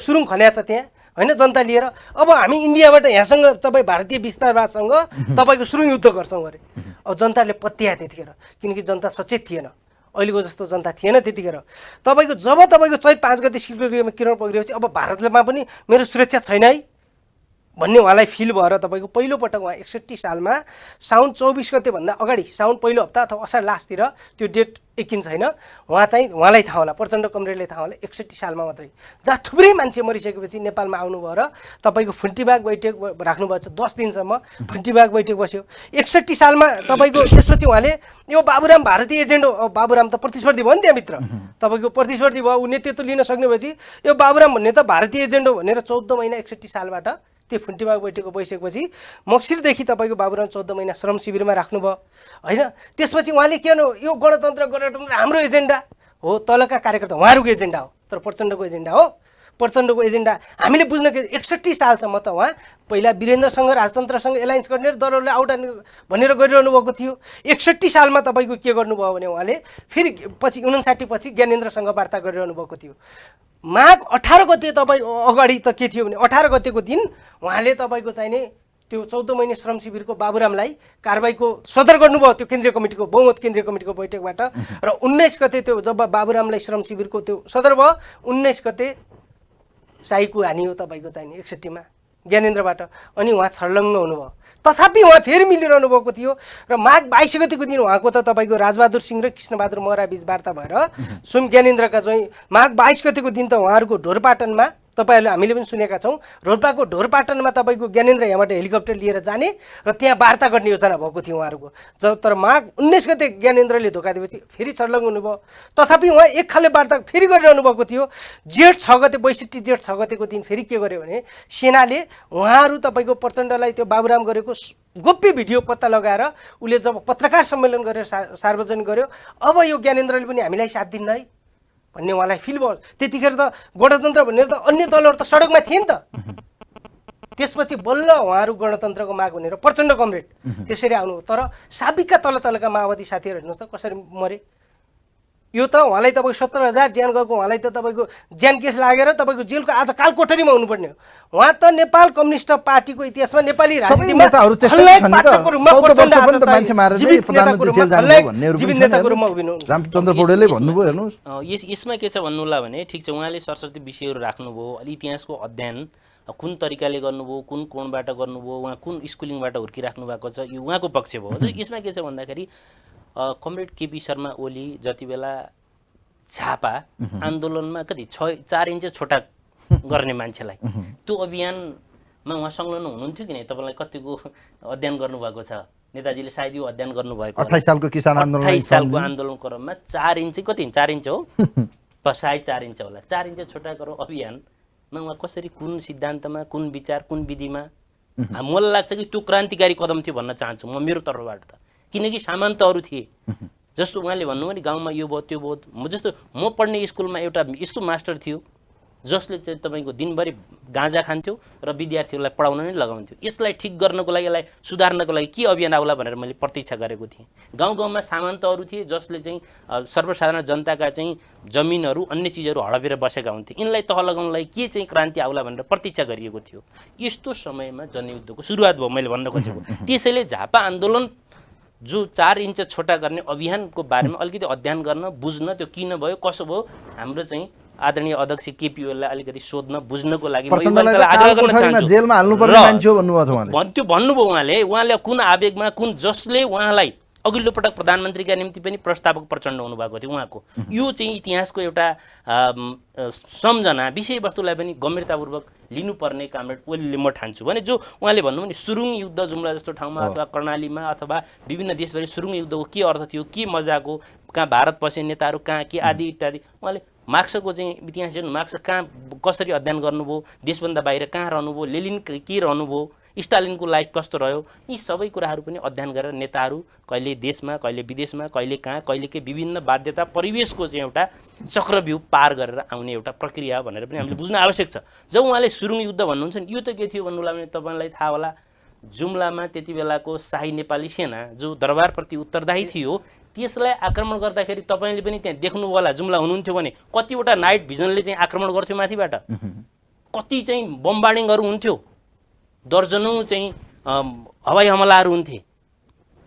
सुरुङ खन्या छ त्यहाँ हैन जनता लिएर। अब हामी इन्डियाबाट यहाँसँग तपाईँ भारतीय विस्तारवादसँग तपाईँको सुरुङ युद्ध गर्छौँ अरे। अब जनताले पत्याए त्यतिखेर, किनकि जनता सचेत थिएन, अहिलेको जस्तो जनता थिएन त्यतिखेर। तपाईँको जब तपाईँको चैत 5 गते सिलगढीमा किरण पक्रिएपछि अब भारतमा पनि मेरो सुरक्षा छैन है भन्ने उहाँलाई फिल भएर तपाईँको पहिलोपटक उहाँ 61 सालमा साउन 24 गते भन्दा अगाडि, साउन पहिलो हप्ता अथवा असार लास्टतिर, त्यो डेट एकिन छैन, उहाँलाई थाहा होला, प्रचण्ड कमरेडले थाहा होला, 61 सालमा मात्रै जहाँ थुप्रै मान्छे मरिसकेपछि नेपालमा आउनुभयो र तपाईँको फुन्टीबाग बैठक राख्नुभएको छ, 10 दिनसम्म फुन्टीबाग बैठक बस्यो। 61 सालमा तपाईँको त्यसपछि उहाँले यो बाबुराम भारतीय एजेन्ट हो, बाबुराम त प्रतिस्पर्धी भयो नि त्यहाँभित्र, तपाईँको प्रतिस्पर्धी भयो, ऊ नेतृत्व लिन सक्ने भएपछि यो बाबुराम भन्ने त भारतीय एजेन्ट हो भनेर 14 महिना 61 सालबाट त्यो फुन्टीबाग बैठकको बसिसकेपछि मक्सिरदेखि तपाईँको बाबुराम 14 महिना श्रम शिविरमा राख्नुभयो होइन। त्यसपछि उहाँले के गर्नु, यो गणतन्त्र हाम्रो एजेन्डा हो, तलका कार्यकर्ता उहाँहरूको एजेन्डा हो, तर प्रचण्डको एजेन्डा हो, प्रचण्डको एजेन्डा हामीले बुझ्न के 61 सालसम्म त उहाँ पहिला वीरेन्द्रसँग राजतन्त्रसँग एलायन्स गर्ने दरहरूले आउट भनेर गरिरहनु भएको थियो। 61 सालमा तपाईँको के गर्नुभयो भने उहाँले फेरि पछि 59 पछि ज्ञानेन्द्रसँग वार्ता गरिरहनु भएको थियो। माघ 18 गते तपाईँ अगाडि त के थियो भने 18 गतेको दिन उहाँले तपाईँको चाहिने त्यो 14 महिने श्रम शिविरको बाबुरामलाई कारबाहीको सदर गर्नुभयो, त्यो केन्द्रीय कमिटीको बहुमत केन्द्रीय कमिटीको बैठकबाट। र 19 गते त्यो जब बाबुरामलाई श्रम शिविरको त्यो सदर भयो, 19 गते साईको हानियो तपाईँको चाहिने 61 मा ज्ञानेन्द्रबाट, अनि उहाँ छर्लङ्ग हुनुभयो। तथापि उहाँ फेरि मिलिरहनु भएको थियो। र माघ 22 गतेको दिन उहाँको त तपाईँको राजबहादुर सिंह र कृष्णबहादुर महरा बीच वार्ता भएर स्वयं ज्ञानेन्द्रका चाहिँ माघ 22 गतेको दिन त उहाँहरूको ढोरपाटनमा तपाईँहरूले हामीले पनि सुनेका छौँ, रोल्पाको ढोरपाटनमा तपाईँको ज्ञानेन्द्र यहाँबाट हेलिकप्टर लिएर जाने र त्यहाँ वार्ता गर्ने योजना भएको थियो उहाँहरूको। तर माघ 19 गते ज्ञानेन्द्रले धोका दिएपछि फेरि छर्लङ्ग हुनुभयो। तथापि उहाँ एक खाले वार्ता फेरि गरिरहनु भएको थियो। जेठ 6 गते 62 जेठ 6 गतेको दिन फेरि के गर्यो भने सेनाले उहाँहरू तपाईँको प्रचण्डलाई त्यो बाबुराम गरेको गोप्य भिडियो पत्ता लगाएर उसले जब पत्रकार सम्मेलन गरेर सार्वजनिक गर्यो, अब यो ज्ञानेन्द्रले पनि हामीलाई साथ दिन्न है भन्ने उहाँलाई फिल भयो। त्यतिखेर त गणतन्त्र भनेर त अन्य दलहरू त सडकमा थिए नि त। त्यसपछि बल्ल उहाँहरू गणतन्त्रको माग भनेर प्रचण्ड कमरेड त्यसरी आउनु। तर साबिकका तलका माओवादी साथीहरू हेर्नुहोस् त कसरी मरे। यो त उहाँलाई तपाईँको 70,000 ज्यान गएको, उहाँलाई त तपाईँको ज्यान केस लागेर तपाईँको जेलको आज काल कोठरीमा हुनुपर्ने हो। उहाँ त नेपाल कम्युनिस्ट पार्टीको इतिहासमा नेपाली राजनीतिमा रामचन्द्र पौडेलले भन्नुभयो हेर्नुहोस्। यसमा के छ भन्नुला भने ठिक छ उहाँले सरस्वती विषयहरू राख्नुभयो, अलि इतिहासको अध्ययन कुन तरिकाले गर्नुभयो, कुन कोणबाट गर्नुभयो, उहाँ कुन स्कुलिङबाट हुर्किराख्नु भएको छ, यो उहाँको पक्ष भयो। यसमा के छ भन्दाखेरि कमरेड केपी शर्मा ओली जति बेला झापा आन्दोलनमा कति 4 इन्च छोटा गर्ने मान्छेलाई त्यो अभियानमा उहाँ संलग्न हुनुहुन्थ्यो कि नै? तपाईँलाई कतिको अध्ययन गर्नुभएको छ? नेताजीले सायद यो अध्ययन गर्नुभएको 28 सालको किसान आन्दोलन 28 सालको आन्दोलन क्रममा 4 इन्च कति 4 इन्च हो सायद 4 इन्च होला, 4 इन्च छोटा गरो अभियानमा उहाँ कसरी कुन सिद्धान्तमा कुन विचार कुन विधिमा, मलाई लाग्छ कि त्यो क्रान्तिकारी कदम थियो भन्न चाहन्छु म मेरो तर्फबाट त। किनकि सामन्तहरू थिए जस्तो उहाँले भन्नुभयो नि गाउँमा यो भयो त्यो भयो। जस्तो म पढ्ने स्कुलमा एउटा यस्तो मास्टर थियो जसले चाहिँ तपाईँको दिनभरि गाँजा खान्थ्यो र विद्यार्थीहरूलाई पढाउन नै लगाउँथ्यो। यसलाई ठिक गर्नको लागि, यसलाई सुधार्नको लागि के अभियान आउला भनेर मैले प्रतीक्षा गरेको थिएँ। गाउँ गाउँमा सामन्तहरू थिए जसले चाहिँ सर्वसाधारण जनताका चाहिँ जमिनहरू अन्य चिजहरू हडपेर बसेका हुन्थे। यिनलाई तह लगाउनलाई के चाहिँ क्रान्ति आउला भनेर प्रतीक्षा गरिएको थियो। यस्तो समयमा जनयुद्धको सुरुवात भयो मैले भन्न खोजेको। त्यसैले झापा आन्दोलन जो 4 इन्च छोटा गर्ने अभियानको बारेमा अलिकति अध्ययन गर्न बुझ्न त्यो किन भयो कसो भयो हाम्रो चाहिँ आदरणीय अध्यक्ष केपी ओलीलाई अलिकति सोध्न बुझ्नको लागि म प्रचण्डलाई युवाहरूलाई आग्रह गर्न कालकोठरीमा चाहन्छु। जेलमा हाल्नुपर्ने मान्छे हो भन्नुभएको छ उहाँले। त्यो भन्नुभयो उहाँले कुन आवेगमा कुन जसले उहाँलाई अघिल्लो पटक प्रधानमन्त्रीका निम्ति पनि प्रस्तावक प्रचण्ड हुनुभएको थियो उहाँको यो चाहिँ इतिहासको एउटा सम्झना विषयवस्तुलाई पनि गम्भीरतापूर्वक लिनुपर्ने कामरेड ओलीले म ठान्छु भने जो उहाँले भन्नुभयो नि सुरुङ युद्ध जुम्ला जस्तो ठाउँमा अथवा कर्णालीमा अथवा विभिन्न देशभरि सुरुङ युद्धको के अर्थ थियो के मजाको कहाँ भारत पसे नेताहरू कहाँ के आदि इत्यादि उहाँले मार्क्सको चाहिँ इतिहास हेर्नु मार्क्स कहाँ कसरी अध्ययन गर्नुभयो देशभन्दा बाहिर कहाँ रहनुभयो लेनिन के रहनुभयो स्टालिनको लाइफ कस्तो रह्यो यी सबै कुराहरू पनि अध्ययन गरेर नेताहरू कहिले देशमा कहिले विदेशमा कहिले कहाँ कहिले के विभिन्न बाध्यता परिवेशको चाहिँ एउटा चक्रव्यूह पार गरेर आउने एउटा प्रक्रिया भनेर पनि हामीले बुझ्न आवश्यक छ। जब उहाँले सुरुङ युद्ध भन्नुहुन्छ नि यो त के थियो भन्नुलाई भने तपाईँलाई थाहा होला जुम्लामा त्यति बेलाको शाही नेपाली सेना जो दरबारप्रति उत्तरदायी थियो त्यसलाई आक्रमण गर्दाखेरि तपाईँले पनि त्यहाँ देख्नुभयो होला जुम्ला हुनुहुन्थ्यो भने कतिवटा नाइट भिजनले चाहिँ आक्रमण गर्थ्यो माथिबाट कति चाहिँ बम्बार्डिङहरू हुन्थ्यो दर्जनौँ चाहिँ हवाई हमलाहरू हुन्थे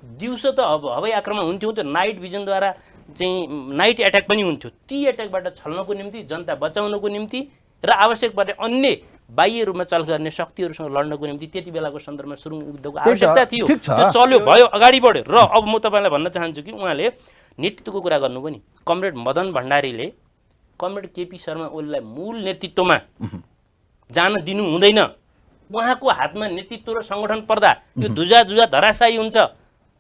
दिउँसो त हवाई आक्रमण हुन्थ्यो त्यो नाइट भिजनद्वारा चाहिँ नाइट एट्याक पनि हुन्थ्यो ती एट्याकबाट छल्नको निम्ति जनता बचाउनको निम्ति र आवश्यक पर्ने अन्य बाह्य रूपमा चल गर्ने शक्तिहरूसँग लड्नको निम्ति त्यति बेलाको सन्दर्भमा सुरुङ युद्धको आवश्यकता थियो त्यो चल्यो भयो अगाडि बढ्यो र अब म तपाईँलाई भन्न चाहन्छु कि उहाँले नेतृत्वको कुरा गर्नुभयो नि कमरेड मदन भण्डारीले कमरेड केपी शर्मा ओलीलाई मूल नेतृत्वमा जान दिनु हुँदैन उहाँको हातमा नेतृत्व र सङ्गठन पर्दा यो जुजा धराशायी हुन्छ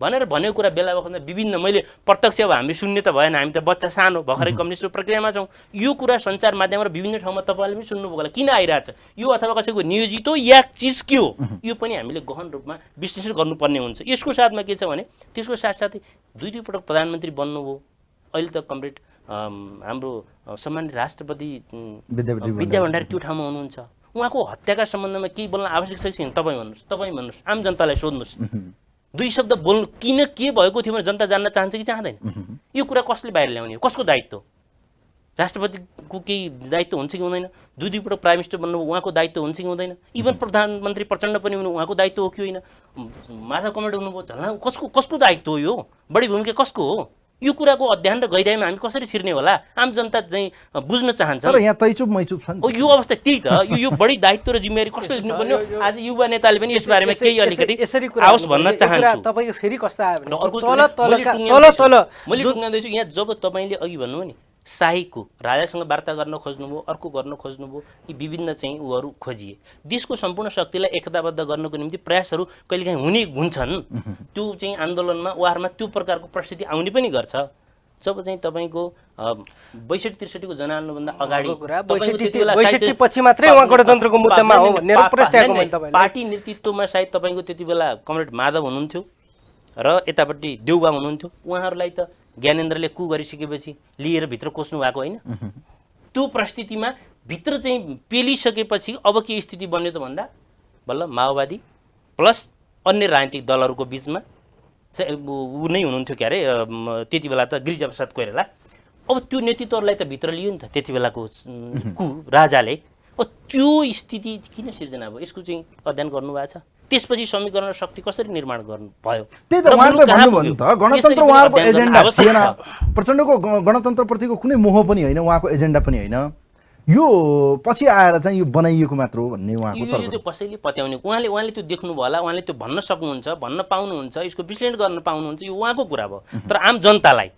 भनेर भनेको कुरा बेला बखतमा विभिन्न मैले प्रत्यक्ष अब हामीले सुन्ने त भएन हामी त बच्चा सानो भर्खरै कम्युनिस्टको प्रक्रियामा छौँ यो कुरा सञ्चार माध्यमबाट विभिन्न ठाउँमा तपाईँले पनि सुन्नुभयो होला किन आइरहेछ यो अथवा कसैको नियोजित हो या चिज के हो यो पनि हामीले गहन रूपमा विश्लेषण गर्नुपर्ने हुन्छ। यसको साथमा के छ भने त्यसको साथसाथै दुई पटक प्रधानमन्त्री बन्नुभयो अहिले त कमरेड हाम्रो सम्मानित राष्ट्रपति विद्या भण्डारी त्यो ठाउँमा हुनुहुन्छ उहाँको हत्याका सम्बन्धमा केही बोल्न आवश्यक छ कि तपाईँ भन्नुहोस् आम जनतालाई सोध्नुहोस् दुई शब्द बोल्नु किन के भएको थियो भने जनता जान्न चाहन्छ कि चाहँदैन यो कुरा कसले बाहिर ल्याउने हो कसको दायित्व राष्ट्रपतिको केही दायित्व हुन्छ कि हुँदैन दुई पटक प्राइम मिनिस्टर बन्नु उहाँको दायित्व हुन्छ कि हुँदैन इभन प्रधानमन्त्री प्रचण्ड पनि हुनु उहाँको दायित्व हो कि होइन माधव कमरेड हुनुभयो झन् कसको दायित्व हो यो बढी भूमिका कसको हो यो कुराको अध्ययन र गहिराइमा हामी कसरी छिर्ने होला आम जनता चाहिँ बुझ्न चाहन्छ तर यहाँ तैचुप मैचुप छ यो अवस्था त्यही त यो बढी दायित्व र जिम्मेवारी कसले लिनुपर्ने हो आज युवा नेताले पनि यस बारेमा केही अलिकति आओस् भन्न चाहन्छु। तपाईको फेरि कस्तो आयो भने मैले टुङ्गाउँदैछु यहाँ जब तपाईँले अघि भन्नुभयो नि शाहीको राजासँग वार्ता गर्न खोज्नुभयो अर्को गर्न खोज्नुभयो यी विभिन्न चाहिँ उहरू खोजिए देशको सम्पूर्ण शक्तिलाई एकताबद्ध गर्नको निम्ति प्रयासहरू कहिलेकाहीँ हुन्छन् त्यो चाहिँ आन्दोलनमा उहाँहरूमा त्यो प्रकारको परिस्थिति आउने पनि गर्छ जब चाहिँ तपाईँको 62-63 को जनआन्दोलनभन्दा अगाडि पछि मात्रै उहाँ गणतन्त्रको मुद्दामा हो भनेर प्रश्न मैले तपाईलाई पार्टी नेतृत्वमा सायद तपाईँको त्यति बेला कमरेड माधव हुनुहुन्थ्यो र यतापट्टि देउबा हुनुहुन्थ्यो उहाँहरूलाई त ज्ञानेन्द्रले कु गरिसकेपछि लिएर भित्र कोस्नु भएको होइन त्यो परिस्थितिमा भित्र चाहिँ पेलिसकेपछि अब के स्थिति बन्यो त भन्दा बल्ल माओवादी प्लस अन्य राजनीतिक दलहरूको बिचमा ऊ नै हुनुहुन्थ्यो के अरे त्यति बेला त गिरिजाप्रसाद कोइराला अब त्यो नेतृत्वहरूलाई त भित्र लियो नि त त्यति बेलाको कु राजाले त्यो स्थिति किन सिर्जना भयो यसको चाहिँ अध्ययन गर्नुभएको छ त्यसपछि समीकरण र शक्ति कसरी निर्माण गर्नु भयो त्यही त उहाँले भन्नुभयो नि त गणतन्त्र उहाँको एजेन्डा थिएन प्रचण्डको गणतन्त्रप्रतिको कुनै मोह पनि होइन उहाँको एजेन्डा पनि होइन यो पछि आएर चाहिँ यो बनाइएको मात्र हो भन्ने उहाँको तर्क त्यो कसैले पत्याउने उहाँले त्यो देख्नुभयो होला उहाँले त्यो भन्न सक्नुहुन्छ भन्न पाउनुहुन्छ यसको विश्लेषण गर्न पाउनुहुन्छ यो उहाँको कुरा भयो तर आम जनतालाई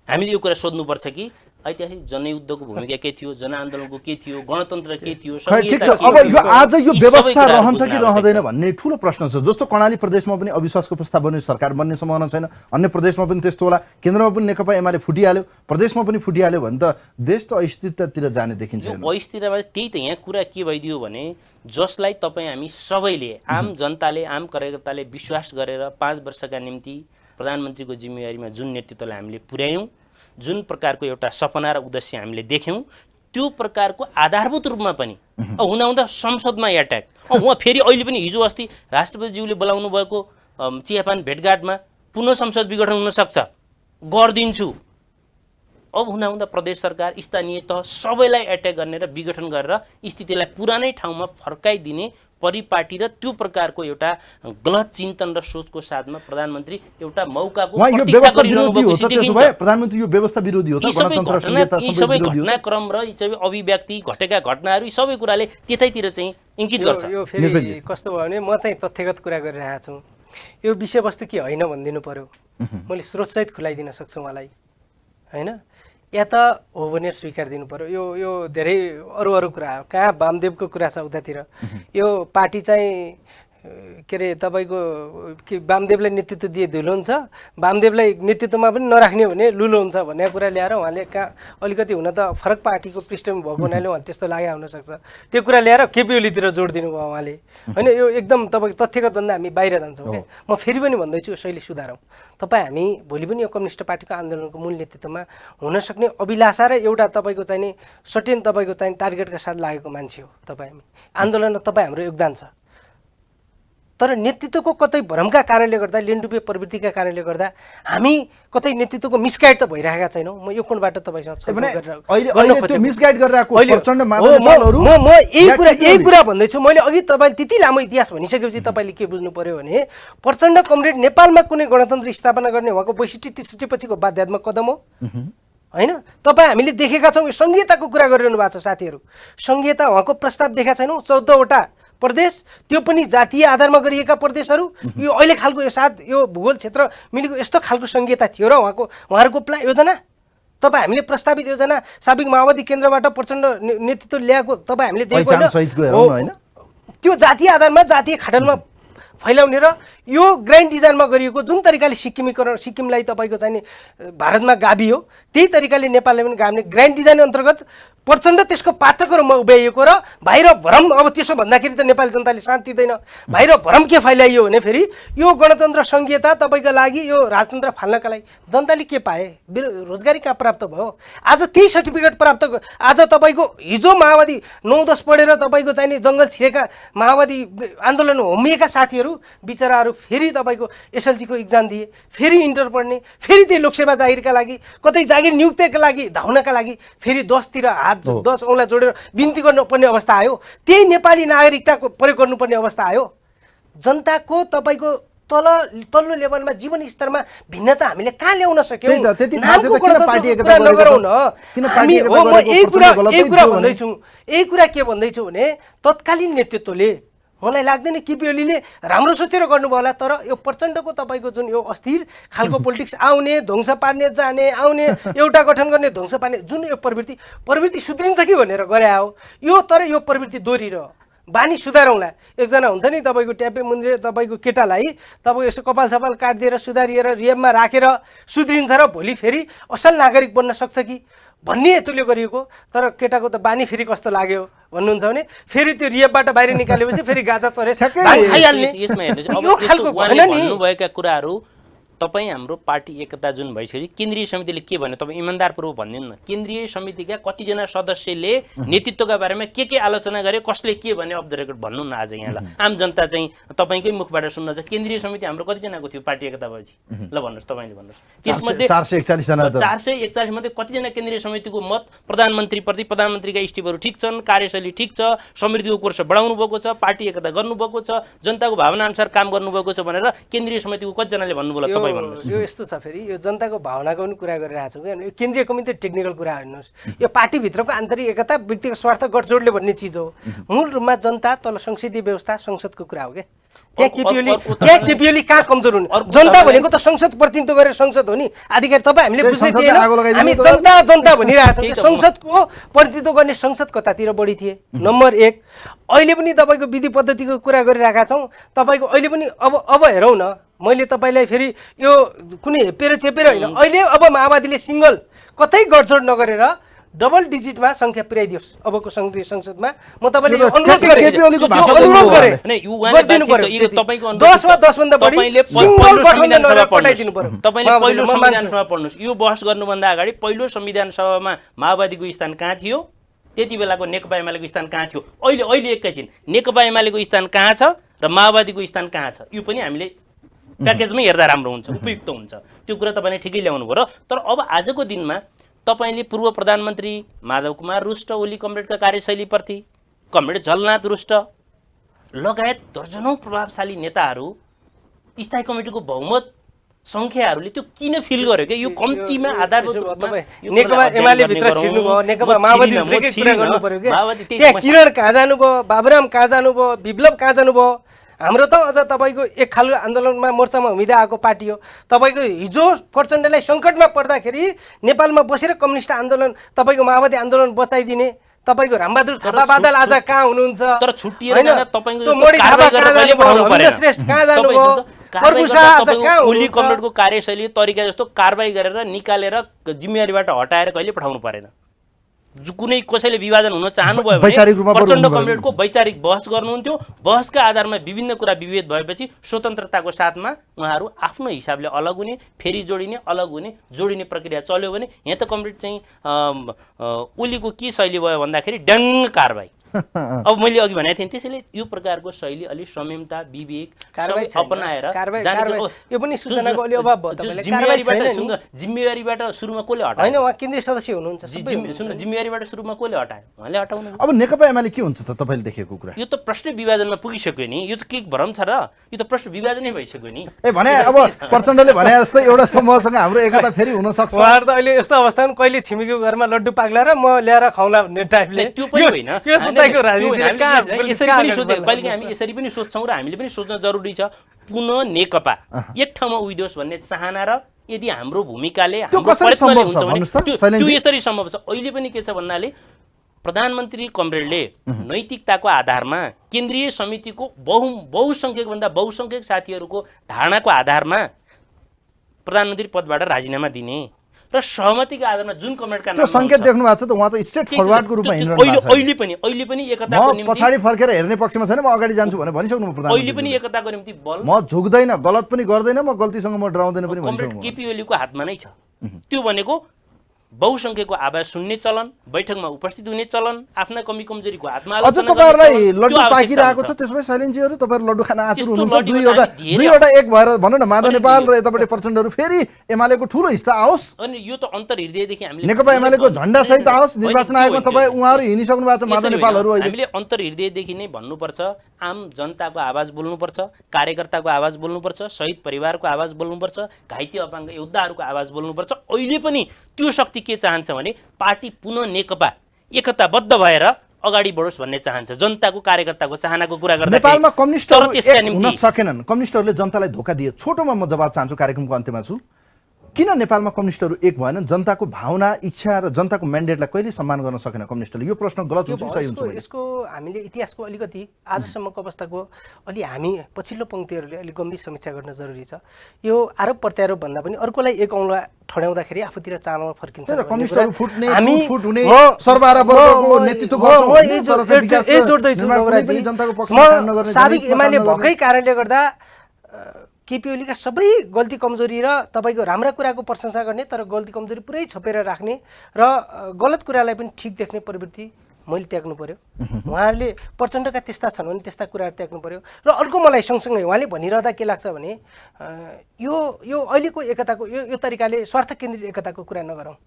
हामीले यो कुरा सोध्नुपर्छ कि ऐतिहासिक जनयुद्धको भूमिका के थियो जनआन्दोलनको के थियो गणतन्त्र के थियो ठिक छ अब यो आज यो व्यवस्था रहन्छ कि रहँदैन भन्ने ठुलो प्रश्न छ जस्तो कर्णाली प्रदेशमा पनि अविश्वासको प्रस्ताव बन्ने सरकार बन्ने सम्भावना छैन अन्य प्रदेशमा पनि त्यस्तो होला केन्द्रमा पनि नेकपा एमाले फुटिहाल्यो प्रदेशमा पनि फुटिहाल्यो भने त देश त अस्थिरतातिर जाने देखिन्छ अस्थिरतामा त्यही त यहाँ कुरा के भइदियो भने जसलाई तपाईँ हामी सबैले आम जनताले आम कार्यकर्ताले विश्वास गरेर 5 वर्षका निम्ति प्रधानमन्त्रीको जिम्मेवारीमा जुन नेतृत्वलाई हामीले पुर्यायौँ जुन प्रकारको एउटा सपना र उद्देश्य हामीले देख्यौँ त्यो प्रकारको आधारभूत रूपमा पनि हुँदा संसदमा एट्याक उहाँ फेरि अहिले पनि हिजो अस्ति राष्ट्रपतिज्यूले बोलाउनु भएको चियापान भेटघाटमा पुनः संसद विघटन हुन सक्छ गरिदिन्छु अब हुँदा प्रदेश सरकार स्थानीय तह सबैलाई एट्याक गर्ने र विघटन गरेर स्थितिलाई पुरानै ठाउँमा फर्काइदिने परिपाटी र त्यो प्रकारको एउटा गलत चिन्तन र सोचको साथमा प्रधानमन्त्री एउटा मौकाको उहाँ यो प्रतीक्षा व्यवस्था गरिरहनु विरोधी हो भएको त त्यसो भए प्रधानमन्त्री यो व्यवस्था विरोधी हो त गणतन्त्र संहिता यी सबै सबै विरोधी हो त? घटनाक्रम र यी सबै अभिव्यक्ति घटेका घटनाहरू यी सबै कुराले त्यतैतिर चाहिँ इङ्गित गर्छ। यो फेरि कस्तो भयो भने म चाहिँ तथ्यगत कुरा गरिरहेको छु। यो विषयवस्तु के होइन भनिदिनु पर्यो, मैले स्रोतसहित खुलाइदिन सक्छु मलाई, होइन? या त हो भने स्वीकार दिनु पर्यो। यो धेरै अरू कुरा हो, कहाँ वामदेवको कुरा छ उतातिर। यो पार्टी चाहिँ के अरे तपाईँको वामदेवलाई नेतृत्व दिए धुलो हुन्छ, वामदेवलाई नेतृत्वमा पनि नराख्ने भने लुलो हुन्छ भन्ने कुरा ल्याएर उहाँले कहाँ अलिकति हुन त फरक पार्टीको पृष्ठभूमि भएको हुनाले उहाँ त्यस्तो लागेको हुनसक्छ। त्यो कुरा ल्याएर केपी ओलीतिर जोड दिनुभयो उहाँले, होइन? यो एकदम तपाईँको तथ्यगत भन्दा हामी बाहिर जान्छौँ क्या। म फेरि पनि भन्दैछु, यो शैली सुधारौँ। तपाईँ हामी भोलि पनि यो कम्युनिस्ट पार्टीको आन्दोलनको मूल नेतृत्वमा हुनसक्ने अभिलाषा र एउटा तपाईँको चाहिने सर्टेन तपाईँको चाहिँ टार्गेटका साथ लागेको मान्छे हो तपाईँ। हामी आन्दोलनमा तपाईँ हाम्रो योगदान छ, तर नेतृत्वको कतै भ्रमका कारणले गर्दा, लेन्डुपे प्रवृत्तिका कारणले गर्दा हामी कतै नेतृत्वको मिसगाइड त भइरहेका छैनौँ। म यो कोणबाट तपाईँसँग अहिले त्यो मिसगाइड गरिरहेको प्रचण्ड माधव म यही कुरा भन्दैछु। मैले अघि तपाईँले त्यति लामो इतिहास भनिसकेपछि तपाईँले के बुझ्नु पर्यो भने प्रचण्ड कमरेड नेपालमा कुनै गणतन्त्र स्थापना गर्ने उहाँको 62-63 पछिको बाध्यात्मक कदम हो, होइन? तपाईँ हामीले देखेका छौँ। यो संहिताको कुरा गरिरहनु भएको छ साथीहरू। संहिता उहाँको प्रस्ताव देखाएको छैनौँ, 14वटा प्रदेश, त्यो पनि जातीय आधारमा गरिएका प्रदेशहरू। यो अहिले खालको यो भूगोल क्षेत्र मिलेको यस्तो खालको संहिता थियो र उहाँहरूको योजना, तपाईँ हामीले प्रस्तावित योजना साबिक माओवादी केन्द्रबाट प्रचण्ड नेतृत्व ल्याएको तपाईँ हामीले देखेको, त्यो जातीय आधारमा जातीय खाडलमा फैलाउने र यो ग्रान्ड डिजाइनमा गरिएको जुन तरिकाले सिक्किमलाई तपाईँको चाहिँ भारतमा गाभियो त्यही तरिकाले नेपालले पनि गाभ्ने ग्रान्ड डिजाइन अन्तर्गत प्रचण्ड त्यसको पात्रको रूपमा उभ्याइएको र बाहिर भ्रम, अब त्यसो भन्दाखेरि त नेपाली जनताले शान्ति दिँदैन। बाहिर भ्रम के फैलाइयो भने फेरि यो गणतन्त्र संहिता तपाईँको लागि यो राजतन्त्र फाल्नका लागि जनताले के पाए? रोजगारी कहाँ प्राप्त भयो? आज त्यही सर्टिफिकेट प्राप्त, आज तपाईँको हिजो माओवादी 9-10 पढेर तपाईँको चाहिँ जङ्गल छिरेका माओवादी आन्दोलन होमिएका साथीहरू बिचराहरू फेरि तपाईँको एसएलसीको इक्जाम दिए, फेरि इन्टर पढ्ने, फेरि त्यही लोकसेवा जागिरका लागि, कतै जागिर नियुक्तिका लागि धाउनका लागि फेरि 10तिर हात 10 औँला जोडेर बिन्ती गर्नुपर्ने अवस्था आयो। त्यही नेपाली नागरिकताको प्रयोग गर्नुपर्ने अवस्था आयो। जनताको तपाईँको तल्लो लेभलमा जीवन स्तरमा भिन्नता हामीले कहाँ ल्याउन सक्यौँ? यही कुरा के भन्दैछु भने तत्कालीन नेतृत्वले, मलाई लाग्दैन केपी ओलीले राम्रो सोचेर गर्नुभयो होला, तर यो प्रचण्डको तपाईँको जुन यो अस्थिर खालको पोलिटिक्स आउने, ध्वंस पार्ने, जाने आउने, एउटा गठन गर्ने, ध्वंस पार्ने जुन यो प्रवृत्ति सुध्रिन्छ कि भनेर गरे हो यो, तर यो प्रवृत्ति दोहोरिरह बानी सुधारौँला। एकजना हुन्छ नि तपाईँको ट्यापे मुन्द्रे तपाईँको केटालाई तपाईँको यसो कपाल सपाल काटिदिएर सुधारिएर रिएबमा राखेर सुध्रिन्छ र भोलि फेरि असल नागरिक बन्न सक्छ कि भन्ने हेतुले गरिएको, तर केटाको त बानी फेरि कस्तो लाग्यो भन्नुहुन्छ भने फेरि त्यो रिएबबाट बाहिर निकालेपछि फेरि गाजा चरेस खाइहाल्ने। यसमा हेर्नुहोस्, अब यस्तो उहाँले भन्नुभएका कुराहरू तपाईँ हाम्रो पार्टी एकता जुन भइसक्यो, केन्द्रीय समितिले के भन्यो तपाईँ इमान्दारपूर्वक भनिदिनु न। केन्द्रीय समितिका कतिजना सदस्यले नेतृत्वका बारेमा के आलोचना गरे, कसले के भन्यो, अफ द रेकर्ड भन्नु न आज यहाँलाई। आम जनता चाहिँ तपाईँकै मुखबाट सुन्न छ। केन्द्रीय समिति हाम्रो कतिजनाको थियो पार्टी एकता भएपछि? ल भन्नुहोस्, तपाईँले भन्नुहोस्। त्यसमध्ये 441 मध्ये कतिजना केन्द्रीय समितिको मत प्रधानमन्त्रीप्रति, प्रधानमन्त्रीका स्टेपहरू ठिक छन्, कार्यशैली ठिक छ, समृद्धिको कोर्स बढाउनु भएको छ, पार्टी एकता गर्नुभएको छ, जनताको भावना अनुसार काम गर्नुभएको छ भनेर केन्द्रीय समितिको कतिजनाले भन्नुभयो? यो यस्तो छ, फेरि यो जनताको भावनाको पनि कुरा गरिरहेको छौँ क्या। यो केन्द्रीय कमिटी टेक्निकल कुरा हेर्नुहोस्, यो पार्टीभित्रको आन्तरिक एकता, व्यक्तिगत स्वार्थ गठजोडले भन्ने चिज हो। मूल रूपमा जनता तल संसदीय व्यवस्था संसदको कुरा हो क्या। त्यहाँ केपी ओली कहाँ कमजोर हुने? जनता भनेको त संसद प्रतिनिधित्व गरेर संसद हो नि आधिकारिक। तपाईँ हामीले बुझ्दै थिएन, हामी जनता भनिरहेको छौँ। संसदको प्रतिनिधित्व गर्ने संसद कतातिर बढी थिए? नम्बर 1। अहिले पनि तपाईँको विधि पद्धतिको कुरा गरिरहेका छौँ। तपाईँको अहिले पनि अब हेरौँ न, मैले तपाईँलाई फेरि यो कुनै हेपेर चेपेर होइन, अहिले अब माओवादीले सिङ्गल कतै गडजोड नगरेर डबल डिजिटमा संख्या पुर्याइदियोस् अबको संसदमा। म तपाईँले अनुरोध गरेँ 10 वा 10 भन्दा बढी सिङ्गल गठबन्धन पठाइदिनु पर्यो। तपाईँले पहिलो संविधान सभा पढ्नुहोस्। यो बहस गर्नुभन्दा अगाडि पहिलो संविधान सभामा माओवादीको स्थान कहाँ थियो, त्यति बेलाको नेकपा एमालेको स्थान कहाँ थियो, अहिले एकैछिन नेकपा एमालेको स्थान कहाँ छ र माओवादीको स्थान कहाँ छ, यो पनि हामीले प्याकेजमै हेर्दा राम्रो हुन्छ, उपयुक्त हुन्छ। त्यो कुरा तपाईँले ठिकै ल्याउनु भयो र तर अब आजको दिनमा तपाईँले पूर्व प्रधानमन्त्री माधव कुमार रुष्ट ओली कमरेडका कार्यशैलीप्रति कमरेड झलनाथ रुष्ट लगायत दर्जनौँ प्रभावशाली नेताहरू स्थायी कमिटीको बहुमत सङ्ख्याहरूले त्यो किन फिल गर्यो क्या यो कम्तीमा आधारभूत रूपमा यो नेकपा कुरालाई एमाले अध्ययन भित्र गर्ने छिर्नु गरौँ। भयो नेकपा म माओवादी छिरिनँ, म भित्रकै कुरा छिरिनँ। गर्नु पर्यो माओवादी क्या त्यही त्यहाँ किरण कहाँ जानुभयो बाबुराम कहाँ जानुभयो विप्लव कहाँ जानुभयो हाम्रो त अझ तपाईँको एक खालको आन्दोलनमा मोर्चामा हुँदै आएको पार्टी हो तपाईँको हिजो प्रचण्डलाई सङ्कटमा पर्दाखेरि नेपालमा बसेर कम्युनिस्ट आन्दोलन तपाईँको माओवादी आन्दोलन बचाइदिने तपाईँको रामबहादुर थापा बादल आज कहाँ हुनुहुन्छ तर छुट्टिएर होइन? जाँदा तपाईँको त्यो जस्तो मोडी थापा कारबाही गरेर कहाँ कहिले जानुभयो? पठाउनु रविन्द्र परेन। श्रेष्ठ कहाँ तपाईँ जानुभयो जस्तो कारबाही प्रभु गर्दा शाह आज तपाईँको कहाँ ओली हुनुहुन्छ? कमरेडको कार्यशैली तरिका जस्तो कारबाही गरेर निकालेर जिम्मेवारीबाट हटाएर कहिले पठाउनु परेन कुनै कसैले विभाजन हुन चाहनुभयो वैचारिक रूपमा बरु प्रचण्ड हुनु पऱ्यो। कमरेडको वैचारिक बहस गर्नुहुन्थ्यो बहसका आधारमा विभिन्न कुरा विभेद भएपछि स्वतन्त्रताको साथमा उहाँहरू आफ्नो हिसाबले अलग हुने फेरि जोडिने अलग हुने जोडिने प्रक्रिया चल्यो भने यहाँ त कमरेड चाहिँ ओलीको के शैली भयो भन्दाखेरि ड्याङ्ग कारबाही अब मैले अघि भनेको थिएँ त्यसैले यो प्रकारको शैली अलि संयमता विवेक कारबाही सबै छैन। अपनाएर कारबाही- जाने कारबाही- अब यो पनि जुन- सूचनाको अलि जुन- अभाव भयो जुन तपाईँलाई। जिम्मेवारीबाट कारबाही छैन सुन्नु, जिम्मेवारीबाट सुरुमा कसले होइन हटायो उहाँ केन्द्रीय सदस्य हुनुहुन्छ सबै सुन्नु हुनुहुन्छ। जिम्मेवारीबाट सुरुमा कसले हटायो उहाँले हटाउनु अब नेकपा एमाले के हुन्छ त तपाईँले देखेको कुरा यो त प्रश्न विभाजनमा पुगिसक्यो नि यो त के भ्रम छ र यो त प्रश्न विभाजनै भइसक्यो नि ए भने अब प्रचण्डले भने जस्तै एउटा समूहसँग हाम्रो एकता फेरि हुन सक्छ उहाँहरू त अहिले यस्तो अवस्थामा कहिले छिमेकीको घरमा लड्डु पाक्ला र म ल्याएर खुवाउला भन्ने टाइपले त्यो पनि होइन यो सोचाइको राजनीतिले कहाँ यसरी पनि सोचे कहिले हामी यसरी पनि सोच्छौँ र हामीले पनि सोच्न जरुरी छ पुनः नेकपा एक ठाउँमा उभिदियोस् भन्ने चाहना र यदि हाम्रो भूमिकाले त्यो हाम्रो कसरी प्रयत्नले सम्भव छ हुन्छ भने भन्नुहोस् त, त्यो शैलेन्द्रजी? यसरी सम्भव छ अहिले पनि के छ भन्नाले प्रधानमन्त्री कमरेडले नैतिकताको आधारमा केन्द्रीय समितिको बहुसङ्ख्यकभन्दा बहुसङ्ख्यक साथीहरूको धारणाको आधारमा प्रधानमन्त्री पदबाट राजीनामा दिने र सहमतिको आधारमा जुन कमरेडका त्यो नाम सङ्केत देख्नु भएको छ त उहाँ त स्ट्रेट फरवर्डको रूपमा हिँड्नु भएको छ अहिले पनि एकताको म निम्ति पछाडि फर्केर हेर्ने पक्षमा छैन म अगाडि जान्छु भने भनिसक्नु अहिले पनि प्रधानमन्त्री एकताको निम्ति बल म झुक्दैन गलत पनि गर्दैन म गल्तीसँग म डराउँदैन पनि कमरेड भनिसक्नु केपी ओलीको हातमा नै छ त्यो भनेको बहुसङ्ख्यको आवाज सुन्ने चलन बैठकमा उपस्थित हुने चलन आफ्ना कमी कमजोरीको हातमा अझ आलोचना गर्ने तपाईँहरूलाई चलन, लड्डु त्यो आवश्यकता पाकिरहेको छ हुन्छ। त्यसमै शैलेन्द्रजीहरू तपाईँहरू लड्डु खान आतुर त्यस्तो हुनुहुन्छ लड्डु दुईवटा हामी धेरै दुईवटा एक भएर भनौँ न माधव अनि नेपाल र यतापट्टि प्रचण्डहरू फेरि एमालेको ठुलो हिस्सा आओस् अनि यो त अन्तर्हृदयदेखि हामीले नेकपा एमालेको झन्डा सहित आओस् होइन, निर्वाचन त्यो आयोगमा होइन, तपाईँ त्यो उहाँहरू हिँडिसक्नु भएको छ माधव यसरी नेपालहरू होइन, अहिले हामीले अन्तर्हृदयदेखि नै भन्नुपर्छ आम जनताको आवाज बोल्नुपर्छ कार्यकर्ताको आवाज बोल्नुपर्छ शहीद परिवारको आवाज बोल्नुपर्छ घाइते अपाङ्ग योद्धाहरूको आवाज बोल्नुपर्छ अहिले पनि त्यो शक्ति के चाहन्छ भने पार्टी पुनः नेकपा एकताबद्ध भएर अगाडि बढोस् भन्ने चाहन्छ जनताको कार्यकर्ताको चाहनाको कुरा गर्दा नेपालमा कम्युनिस्टहरू तर त्यसका एक हुन निम्ति सकेनन् कम्युनिस्टहरूले जनतालाई धोका दिए छोटोमा म जवाब चाहन्छु कार्यक्रमको अन्त्यमा छु किन नेपालमा कम्युनिस्टहरू एक भएनन् जनताको भावना इच्छा र जनताको म्यान्डेटलाई कहिले सम्मान गर्न सकेन कम्युनिस्टहरूले यो प्रश्न गलत हुन्छ कि सही हुन्छ भने? यसको हामीले इतिहासको अलिकति आजसम्मको अवस्थाको अलि हामी पछिल्लो पङ्क्तिहरूले अलिक गम्भीर समीक्षा गर्न जरुरी छ यो आरोप प्रत्यारोप भन्दा पनि अर्कोलाई एक औँला ठड्याउँदाखेरि आफूतिर चामल फर्किन्छ तर भन्ने कम्युनिस्टहरू कुरा फुट्ने हामी फुट हुने म- सरबारा वर्गको म- नेतृत्व म- गर्छौँ म भने यही तर जोड- चाहिँ विकास यही जोड्दैछु निर्माण कुनै नवराजी। पनि जनताको पक्षमा काम म नगर्ने, साबिक जनहितमा एमाले काम नगर्ने। भएकै कारणले गर्दा केपी ओलीका सबै गल्ती कमजोरी र तपाईँको राम्रा कुराको प्रशंसा गर्ने तर गल्ती कमजोरी पुरै छोपेर राख्ने र गलत कुरालाई पनि ठिक देख्ने प्रवृत्ति मैले त्याग्नु पर्यो उहाँहरूले प्रचण्डका त्यस्ता छन् भने त्यस्ता कुराहरू त्याग्नु पर्यो र अर्को मलाई सँगसँगै उहाँले भनिरहँदा के लाग्छ भने यो यो अहिलेको एकताको यो तरिकाले स्वार्थ केन्द्रित एकताको कुरा नगरौँ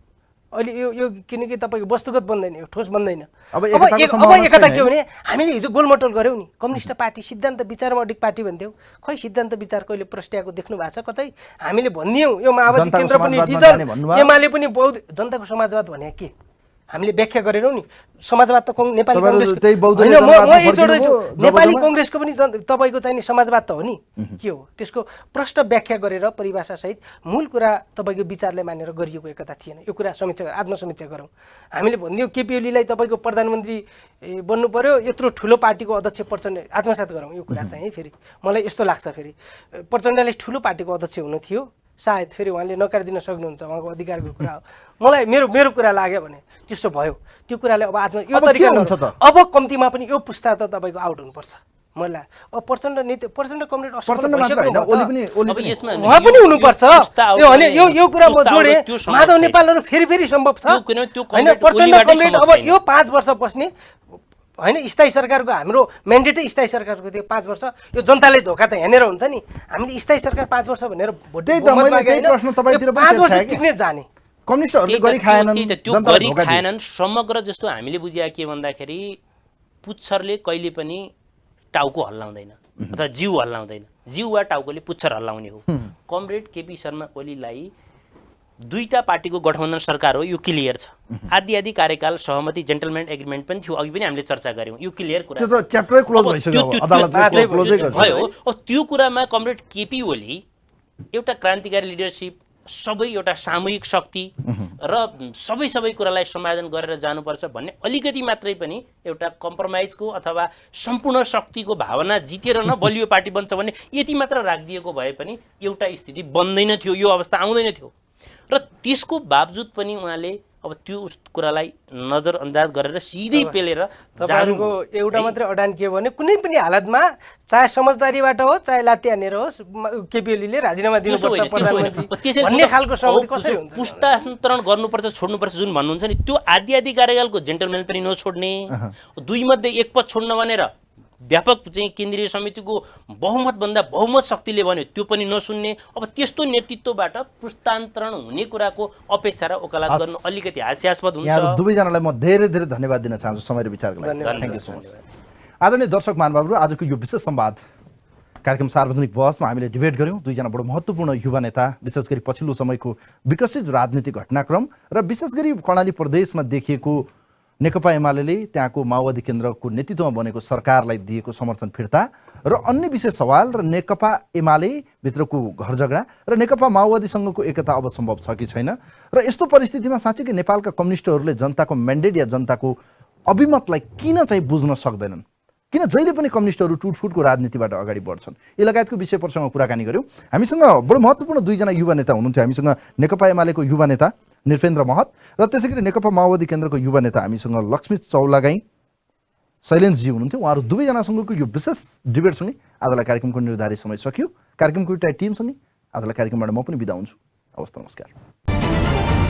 अहिले यो किनकि तपाईँको वस्तुगत बन्दैन यो ठोस बन्दैन अब एकताको अब सम्भावना एकता छैन, के हो भने हामीले हिजो गोलमटोल गऱ्यौँ नि कम्युनिस्ट पार्टी सिद्धान्त विचारमा अडिक पार्टी भन्थ्यौँ खै सिद्धान्त विचार कहिले प्रस्ट्याएको देख्नु भएको छ कतै हामीले भनिदियौँ यो माओवादी जनताको केन्द्र पनि समाजवादमा डिजल जाने भन्नुभयो। एमाले पनि बौद्ध जनताको समाजवाद भने के हामीले व्याख्या गरेनौँ नि समाजवाद त नेपाली तपाईँहरू कङ्ग्रेस त्यही बौद्ध होइन, जनतावादमा म यही जोड्दैछु फर्किनुभयो, नेपाली जबरजमा। कङ्ग्रेसको पनि तपाईँको चाहिँ नि समाजवाद त हो नि के हो त्यसको प्रष्ट व्याख्या गरेर परिभाषासहित मूल कुरा तपाईँको विचारले मानेर गरिएको एकता थिएन यो कुरा समीक्षा आत्मसमीक्षा गरौँ हामीले भनिदियौँ केपी ओलीलाई तपाईँको प्रधानमन्त्री बन्नु पर्यो यत्रो ठुलो पार्टीको अध्यक्ष प्रचण्ड आत्मसात गरौँ यो कुरा चाहिँ है फेरि मलाई यस्तो लाग्छ फेरि प्रचण्डले ठुलो पार्टीको अध्यक्ष हुनु थियो सायद फेरि उहाँले नकारिदिन सक्नुहुन्छ उहाँको अधिकारको कुरा हो मलाई मेरो कुरा लाग्यो भने त्यस्तो भयो त्यो कुराले अब आत्म यो अब के तरिका हुन्छ त? अब कम्तीमा पनि यो पुस्ता त तपाईँको आउट हुनुपर्छ मलाई अब प्रचण्ड नीति प्रचण्ड कमरेड असफल प्रचण्ड मात्र होइन भइसक्नु ओली भयो पनि त। ओली अब पनि यसमा उहाँ पनि हुनुपर्छ पुस्ता out यो भने गर्ने- यो कुरा म पुस्ता out जोडेँ त्यो सम्भव माधव छैन। नेपालहरू फेरि सम्भव छ त्यो किन- त्यो होइन कमरेड प्रचण्ड ओलीबाटै कमरेड सम्भव अब छैन। यो 5 वर्ष बस्ने होइन स्थायी सरकारको हाम्रो म्यान्डेटै स्थायी सरकारको थियो 5 वर्ष यो जनताले धोका त हेरेर हुन्छ नि हामीले स्थायी सरकार 5 वर्ष भनेर भोट त्यही त बहुमत मैले मागे त्यही होइन? प्रश्न तपाईँतिर यो पनि 5 वर्ष तेर्स्याएँ कि? टिक्ने जाने कम्युनिस्टहरूले गरी खाएनन्, त्यो जनतालाई गरी धोका दिए। खाएनन्। समग्र जस्तो हामीले बुझिया के भन्दाखेरि पुच्छरले कहिले पनि टाउको हल्लाउँदैन अथवा जिउ हल्लाउँदैन, जिउ वा टाउकोले पुच्छर हल्लाउने हो। कमरेड केपी शर्मा ओलीलाई दुईटा पार्टीको गठबन्धन सरकार हो, यो क्लियर छ। आदि आदि कार्यकाल सहमति जेन्टलमेन एग्रिमेन्ट पनि थियो, अघि पनि हामीले चर्चा गऱ्यौँ, यो क्लियर कुरा त्यो त च्याप्टरै क्लोज अब भइसक्यो, त्यो- अदालतले क्लोजै गर्छ। भयो। अब त्यो कुरामा कमरेड केपी ओली एउटा क्रान्तिकारी लिडरसिप, सबै एउटा सामूहिक शक्ति र सबै कुरालाई समाधान गरेर जानुपर्छ भन्ने अलिकति मात्रै पनि एउटा कम्प्रोमाइजको अथवा सम्पूर्ण शक्तिको भावना जितेर न बलियो पार्टी बन्छ भन्ने यति मात्र राखिदिएको भए पनि एउटा स्थिति बन्दैन थियो, यो अवस्था आउँदैन थियो। र त्यसको बावजुद पनि उहाँले अब त्यो कुरालाई नजरअन्दाज गरेर सिधै पेलेर तपाईँहरूको एउटा मात्रै अडान के हो भने कुनै पनि हालतमा चाहे समझदारीबाट हो चाहे लात्ती हानेर होस् केपी ओलीले राजीनामा दिनुपर्छ प्रधानमन्त्री भन्ने खालको सहमति कसरी हुन्छ? पुस्तान्तरण गर्नुपर्छ, छोड्नुपर्छ जुन भन्नुहुन्छ नि, त्यो आदि आदि कार्यकालको जेन्टलमेन पनि नछोड्ने, दुई मध्ये एक पद छोड्न भनेर व्यापक चाहिँ केन्द्रीय समितिको बहुमतभन्दा बहुमत शक्तिले भन्यो त्यो पनि नसुन्ने। अब त्यस्तो नेतृत्वबाट पुस्तान्तरण हुने कुराको अपेक्षा र वकालत गर्नु अलिकति हास्यास्पद हुन्छ। यहाँ दुवैजनालाई म धेरै धेरै धन्यवाद दिन चाहन्छु समय र विचारको लागि। Thank you so much. आदरणीय दर्शक महानुभावहरू, आजको यो विशेष संवाद कार्यक्रम सार्वजनिक बहसमा हामीले डिबेट गऱ्यौँ दुईजना बडो महत्त्वपूर्ण युवा नेता, विशेष गरी पछिल्लो समयको विकसित राजनीतिक घटनाक्रम र विशेष गरी कर्णाली प्रदेशमा देखिएको नेकपा एमाले त्यहाँको माओवादी केन्द्रको नेतृत्वमा बनेको सरकारलाई दिएको समर्थन फिर्ता र अन्य विशेष सवाल र नेकपा एमाले भित्रको घर झगडा र नेकपा माओवादीसँगको एकता अब सम्भव छ कि छैन र यस्तो परिस्थितिमा साँच्चै नेपालका कम्युनिस्टहरूले जनताको म्यान्डेट या जनताको अभिमतलाई किन चाहिँ बुझ्न सक्दैनन्, किन जहिले पनि कम्युनिस्टहरू टुटफुटको राजनीतिबाट अगाडि बढ्छन्, यी लगायतको विषय प्रसङ्ग कुराकानी गऱ्यौँ। हामीसँग बडो महत्त्वपूर्ण दुईजना युवा नेता हुनुहुन्थ्यो। हामीसँग नेकपा एमालेको युवा नेता निर्पेन्द्र महत र त्यसै गरी नेकपा माओवादी केन्द्रको युवा नेता हामीसँग लक्ष्मी चौलागाई शैलेन्द्रजी हुनुहुन्थ्यो। उहाँहरू दुवैजनासँगको यो विशेष डिबेटसँगै आजलाई कार्यक्रमको निर्धारित समय सकियो। कार्यक्रमको एउटा टिमसँगै आजलाई कार्यक्रमबाट म पनि बिदा हुन्छु। हवस्, नमस्कार।